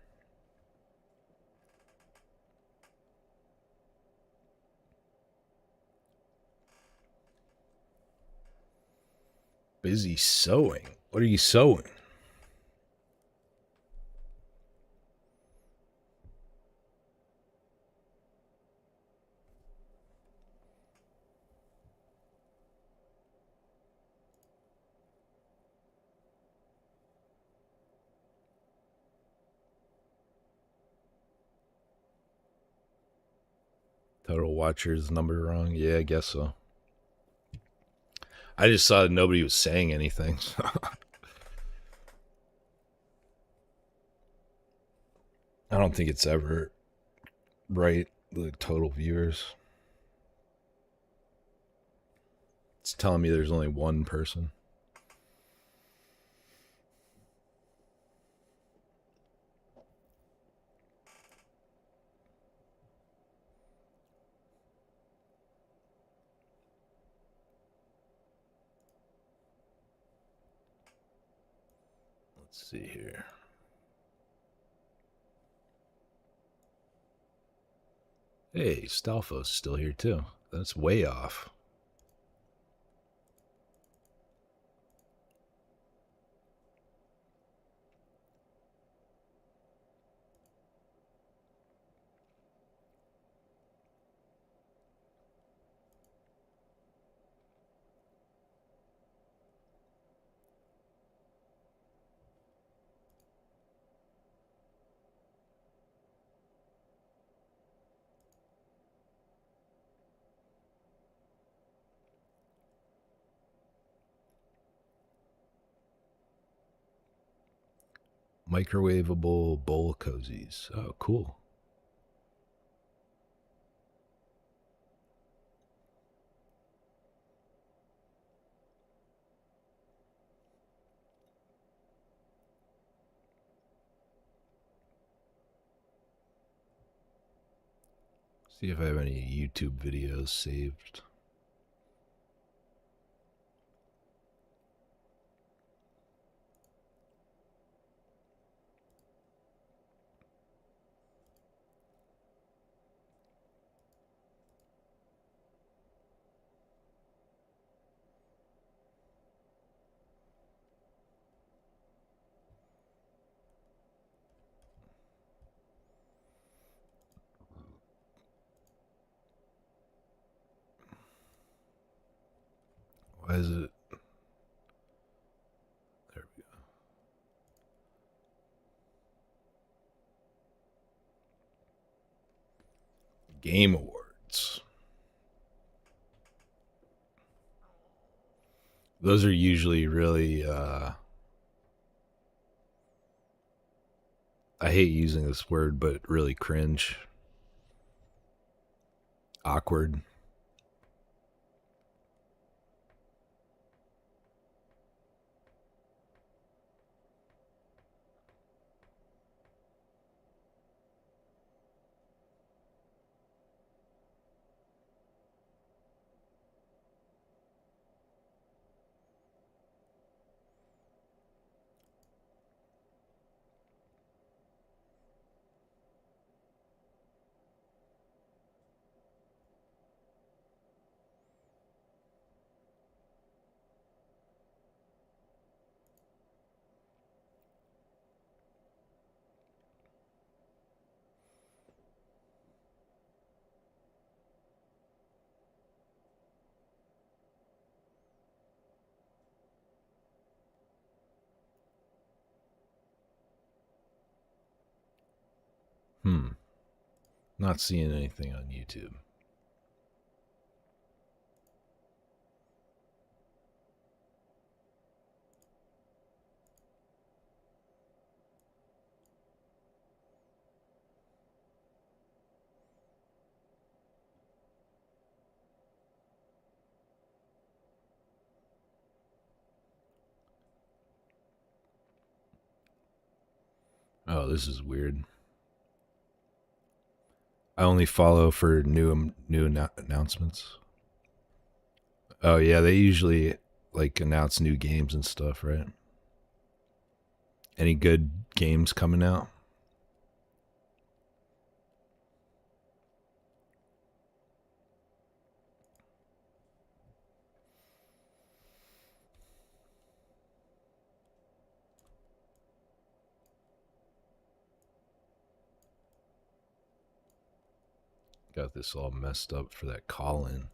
Busy sewing. What are you sewing? Total Watchers number wrong? Yeah, I guess so. I just saw that nobody was saying anything. I don't think it's ever right, the total viewers. It's telling me there's only one person. Let's see here. Hey, Stalfo's still here too. That's way off. Microwavable bowl cozies. Oh, cool. See if I have any YouTube videos saved. Why is it? There Game Awards. Those are usually really, I hate using this word, but really cringe. Awkward. Not seeing anything on YouTube. Oh, this is weird. I only follow for new announcements. Oh yeah, they usually like announce new games and stuff, right? Any good games coming out? Got this all messed up for that call-in.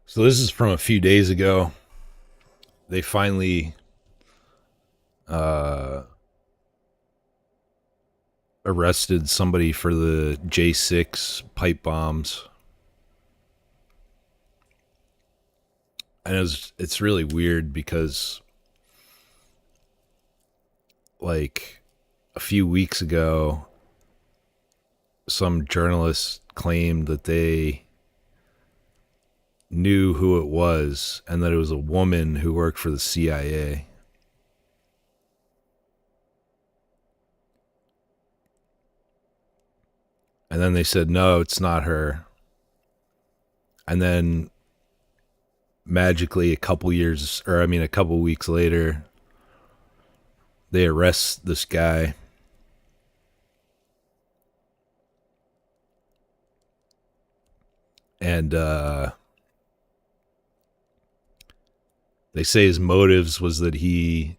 So this is from a few days ago. They finally arrested somebody for the J6 pipe bombs. And it's really weird because like a few weeks ago, some journalist claimed that they knew who it was and that it was a woman who worked for the CIA. And then they said, no, it's not her. And then magically a couple weeks later, they arrest this guy. And, they say his motives was that he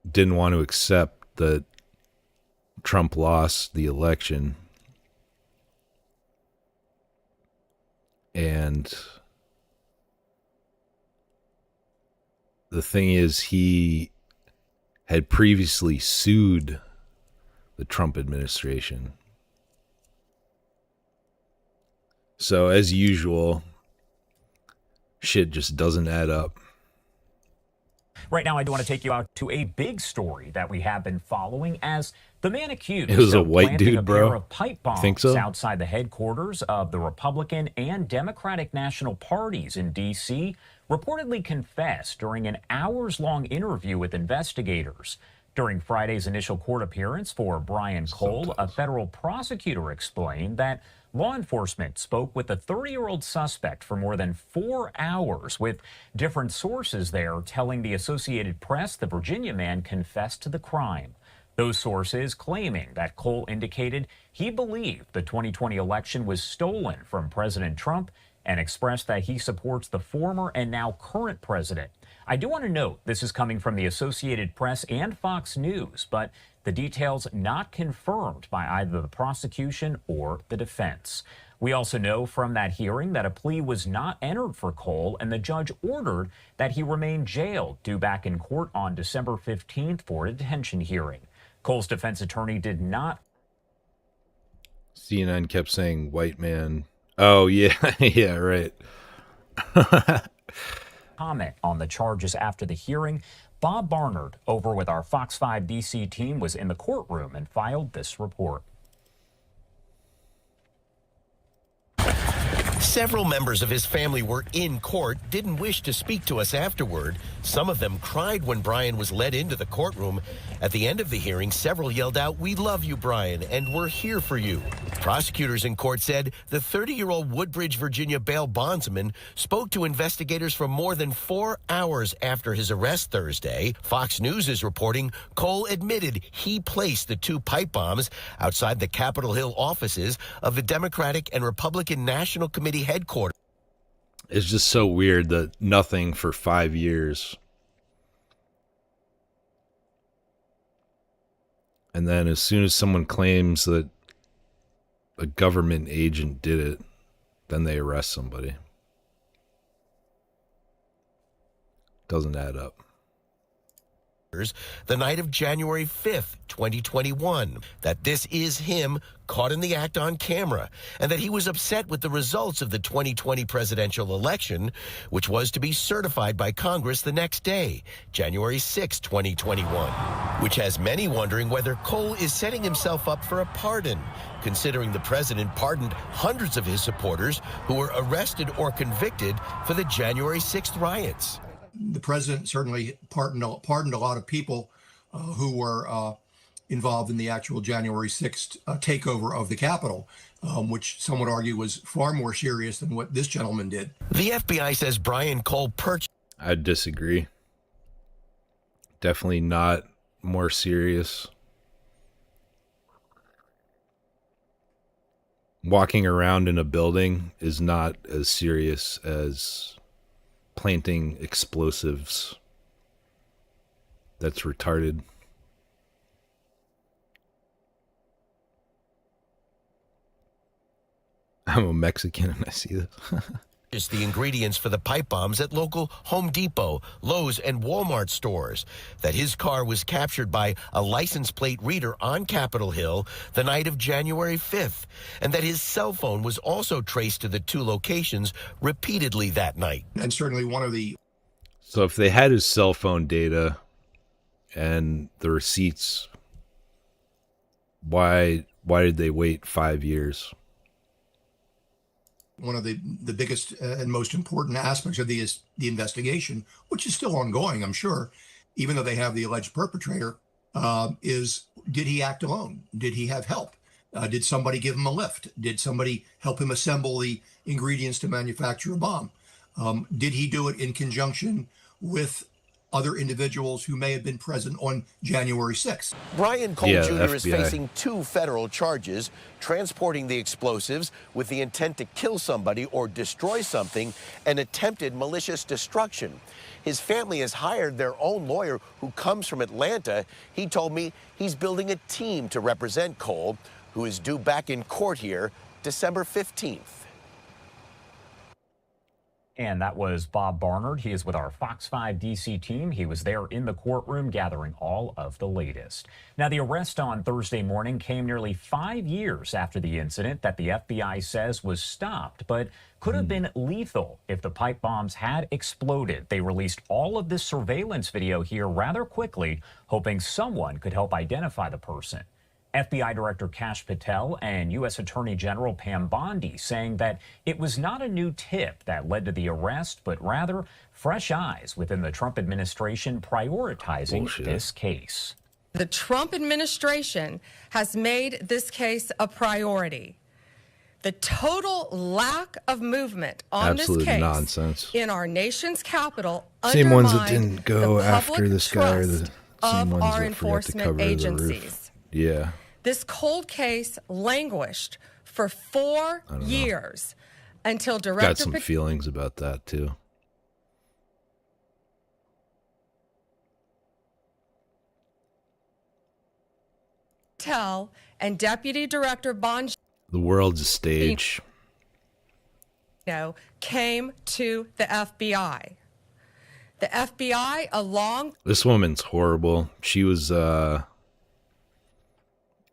didn't want to accept that Trump lost the election. And the thing is, he had previously sued the Trump administration. So as usual, shit just doesn't add up. Right now, I do want to take you out to a big story that we have been following as the man accused it was a of white planting dude, a bro. pair of pipe bombs Think so? outside the headquarters of the Republican and Democratic National Parties in D.C. reportedly confessed during an hours-long interview with investigators. During Friday's initial court appearance for Brian Cole, a federal prosecutor explained that law enforcement spoke with the 30-year-old suspect for more than 4 hours, with different sources there telling the Associated Press the Virginia man confessed to the crime. Those sources claiming that Cole indicated he believed the 2020 election was stolen from President Trump and expressed that he supports the former and now current president. I do want to note this is coming from the Associated Press and Fox News, but the details not confirmed by either the prosecution or the defense. We also know from that hearing that a plea was not entered for Cole, and the judge ordered that he remain jailed, due back in court on December 15th for a detention hearing. Cole's defense attorney did not. CNN kept saying white man. Oh, yeah. Yeah, right. Comment on the charges after the hearing. Bob Barnard, over with our Fox 5 DC team, was in the courtroom and filed this report. Several members of his family were in court, didn't wish to speak to us afterward. Some of them cried when Brian was led into the courtroom. At the end of the hearing, several yelled out, "We love you, Brian, and we're here for you." Prosecutors in court said the 30-year-old Woodbridge, Virginia bail bondsman spoke to investigators for more than 4 hours after his arrest Thursday. Fox News is reporting Cole admitted he placed the 2 pipe bombs outside the Capitol Hill offices of the Democratic and Republican National Committee headquarters. It's just so weird that nothing for 5 years. And then as soon as someone claims that a government agent did it, then they arrest somebody. Doesn't add up. The night of January 5th, 2021, that this is him caught in the act on camera, and that he was upset with the results of the 2020 presidential election, which was to be certified by Congress the next day, January 6, 2021, which has many wondering whether Cole is setting himself up for a pardon, considering the president pardoned hundreds of his supporters who were arrested or convicted for the January 6th riots. The president certainly pardoned a lot of people who were involved in the actual January 6th takeover of the Capitol, which some would argue was far more serious than what this gentleman did. The FBI says Brian Cole purchased. I disagree. Definitely not more serious. Walking around in a building is not as serious as planting explosives. That's retarded. I'm a Mexican and I see this. Just the ingredients for the pipe bombs at local Home Depot, Lowe's, and Walmart stores. That his car was captured by a license plate reader on Capitol Hill the night of January 5th, and that his cell phone was also traced to the 2 locations repeatedly that night. And certainly one of the... So if they had his cell phone data and the receipts, why did they wait 5 years? One of the biggest and most important aspects of the investigation, which is still ongoing, I'm sure, even though they have the alleged perpetrator, is did he act alone? Did he have help? Did somebody give him a lift? Did somebody help him assemble the ingredients to manufacture a bomb? Did he do it in conjunction with other individuals who may have been present on January 6th? Brian Cole Jr. is facing 2 federal charges: transporting the explosives with the intent to kill somebody or destroy something, and attempted malicious destruction. His family has hired their own lawyer who comes from Atlanta. He told me he's building a team to represent Cole, who is due back in court here December 15th. And that was Bob Barnard. He is with our Fox 5 DC team. He was there in the courtroom gathering all of the latest. Now, the arrest on Thursday morning came nearly 5 years after the incident that the FBI says was stopped, but could have been lethal if the pipe bombs had exploded. They released all of this surveillance video here rather quickly, hoping someone could help identify the person. FBI Director Kash Patel and U.S. Attorney General Pam Bondi saying that it was not a new tip that led to the arrest, but rather fresh eyes within the Trump administration prioritizing this case. The Trump administration has made this case a priority. The total lack of movement on Absolute this case nonsense. in our nation's capital Same ones that undermined didn't go the after public this guy or trust of ones our that forgot to enforcement cover the roof. agencies. Yeah. This cold case languished for 4 years until Got Director some feelings about that too. Patel and Deputy Director Bongino The world's a stage. came to the FBI. The FBI, along This woman's horrible. She was our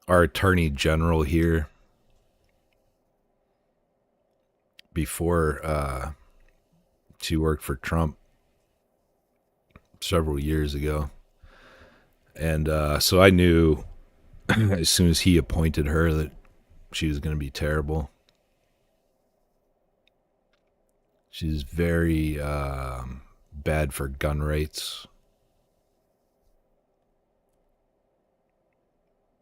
attorney general here before she worked for Trump several years ago. And so I knew as soon as he appointed her that she was going to be terrible. She's very bad for gun rights.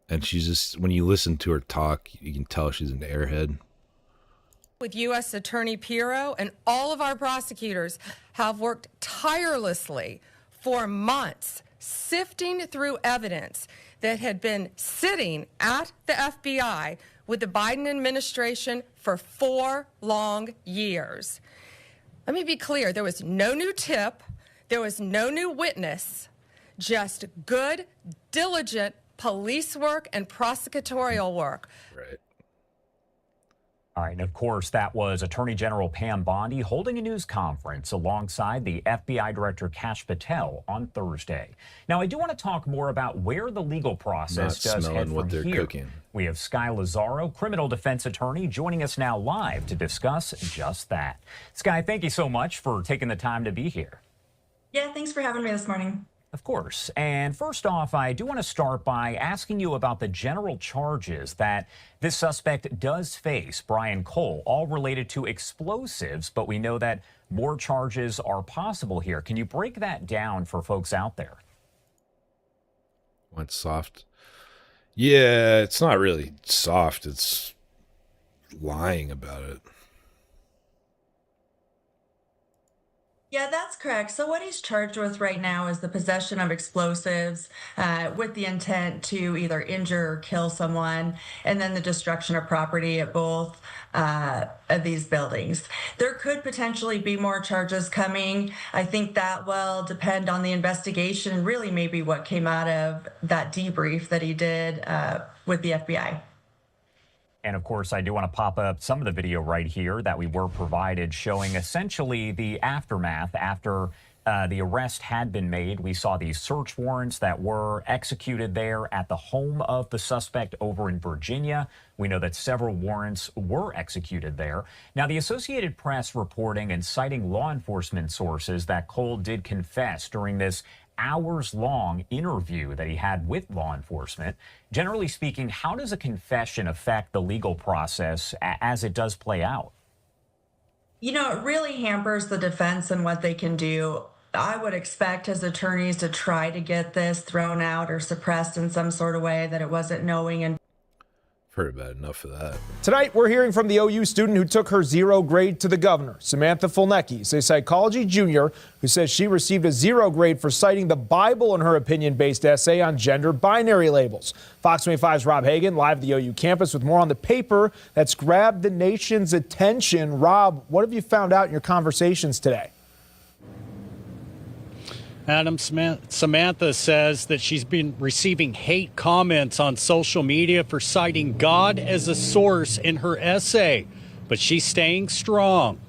And she's just, when you listen to her talk, you can tell she's an airhead. with U.S. Attorney Pirro and all of our prosecutors have worked tirelessly for months, sifting through evidence that had been sitting at the FBI with the Biden administration for 4 long years. Let me be clear, there was no new tip, there was no new witness, just good, diligent police work and prosecutorial work. Right. All right, and of course, that was Attorney General Pam Bondi holding a news conference alongside the FBI Director Kash Patel on Thursday. Now, I do want to talk more about where the legal process Not does smelling head what from they're here. cooking. We have Sky Lazaro, criminal defense attorney, joining us now live to discuss just that. Sky, thank you so much for taking the time to be here. Yeah, thanks for having me this morning. Of course. And first off, I do want to start by asking you about the general charges that this suspect does face, Brian Cole, all related to explosives, but we know that more charges are possible here. Can you break that down for folks out there? Went soft. Yeah, it's not really soft. It's lying about it. Yeah, that's correct. So what he's charged with right now is the possession of explosives with the intent to either injure or kill someone, and then the destruction of property at both of these buildings. There could potentially be more charges coming. I think that will depend on the investigation and really maybe what came out of that debrief that he did with the FBI. And of course, I do want to pop up some of the video right here that we were provided showing essentially the aftermath after the arrest had been made. We saw these search warrants that were executed there at the home of the suspect over in Virginia. We know that several warrants were executed there. Now, the Associated Press reporting and citing law enforcement sources that Cole did confess during this hours-long interview that he had with law enforcement. Generally speaking, how does a confession affect the legal process as it does play out? You know, it really hampers the defense and what they can do. I would expect his attorneys to try to get this thrown out or suppressed in some sort of way, that it wasn't knowing and Heard about enough of that. Tonight, we're hearing from the OU student who took her 0 grade to the governor. Samantha Fulnecki is a psychology junior who says she received a 0 grade for citing the Bible in her opinion-based essay on gender binary labels. Fox 25's Rob Hagan live at the OU campus with more on the paper that's grabbed the nation's attention. Rob, what have you found out in your conversations today? Adam, Samantha says that she's been receiving hate comments on social media for citing God as a source in her essay, but she's staying strong.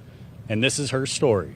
And this is her story.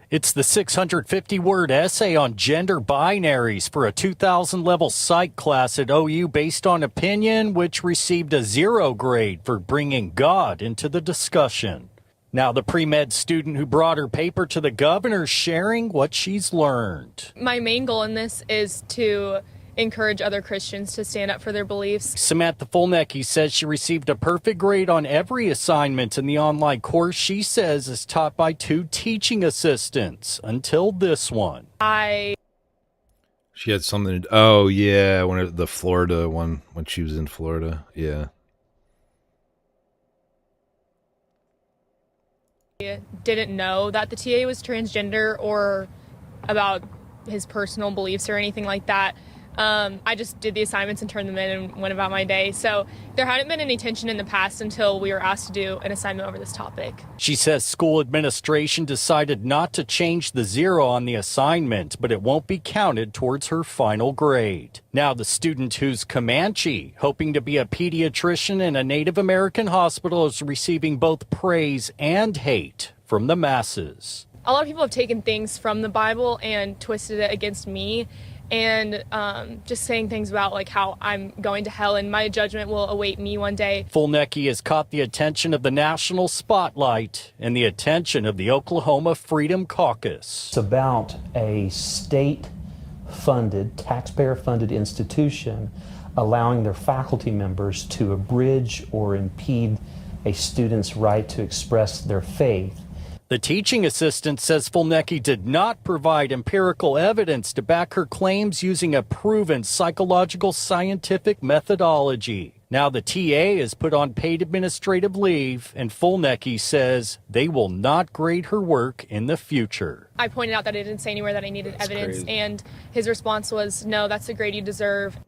It's the 650-word essay on gender binaries for a 2000-level psych class at OU based on opinion, which received a 0 grade for bringing God into the discussion. Now, the pre-med student who brought her paper to the governor sharing what she's learned. My main goal in this is to encourage other Christians to stand up for their beliefs. Samantha Fulnecki says she received a perfect grade on every assignment in the online course she says is taught by 2 teaching assistants until this one. She had something to, oh yeah, the Florida one, when she was in Florida. Yeah. Didn't know that the TA was transgender or about his personal beliefs or anything like that. I just did the assignments and turned them in and went about my day. So there hadn't been any tension in the past until we were asked to do an assignment over this topic. She says school administration decided not to change the 0 on the assignment, but it won't be counted towards her final grade. Now the student who's Comanche, hoping to be a pediatrician in a Native American hospital, is receiving both praise and hate from the masses. A lot of people have taken things from the Bible and twisted it against me, and just saying things about like how I'm going to hell and my judgment will await me one day. Fulnecki has caught the attention of the national spotlight and the attention of the Oklahoma Freedom Caucus. It's about a state-funded, taxpayer-funded institution allowing their faculty members to abridge or impede a student's right to express their faith. The teaching assistant says Fulnecki did not provide empirical evidence to back her claims using a proven psychological scientific methodology. Now the TA is put on paid administrative leave, and Fulnecki says they will not grade her work in the future. I pointed out that I didn't say anywhere that I needed evidence, and his response was, no, that's the grade you deserve.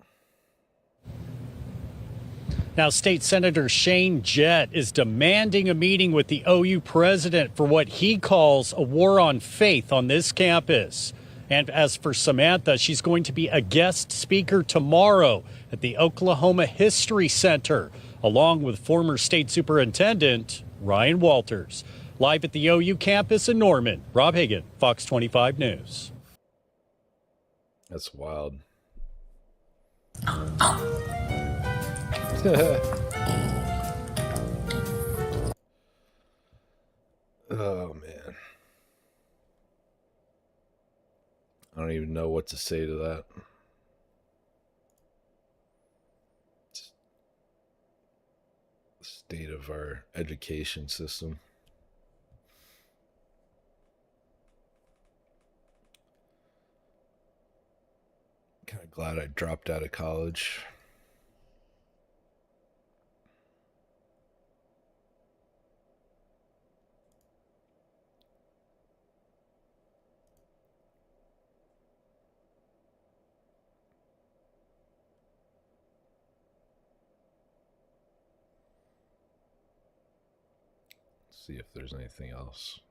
Now, State Senator Shane Jett is demanding a meeting with the OU president for what he calls a war on faith on this campus. And as for Samantha, she's going to be a guest speaker tomorrow at the Oklahoma History Center, along with former State Superintendent Ryan Walters. Live at the OU campus in Norman, Rob Hagan, Fox 25 News. That's wild. Oh man, I don't even know what to say to that. State of our education system. Kind of glad I dropped out of college. See if there's anything else.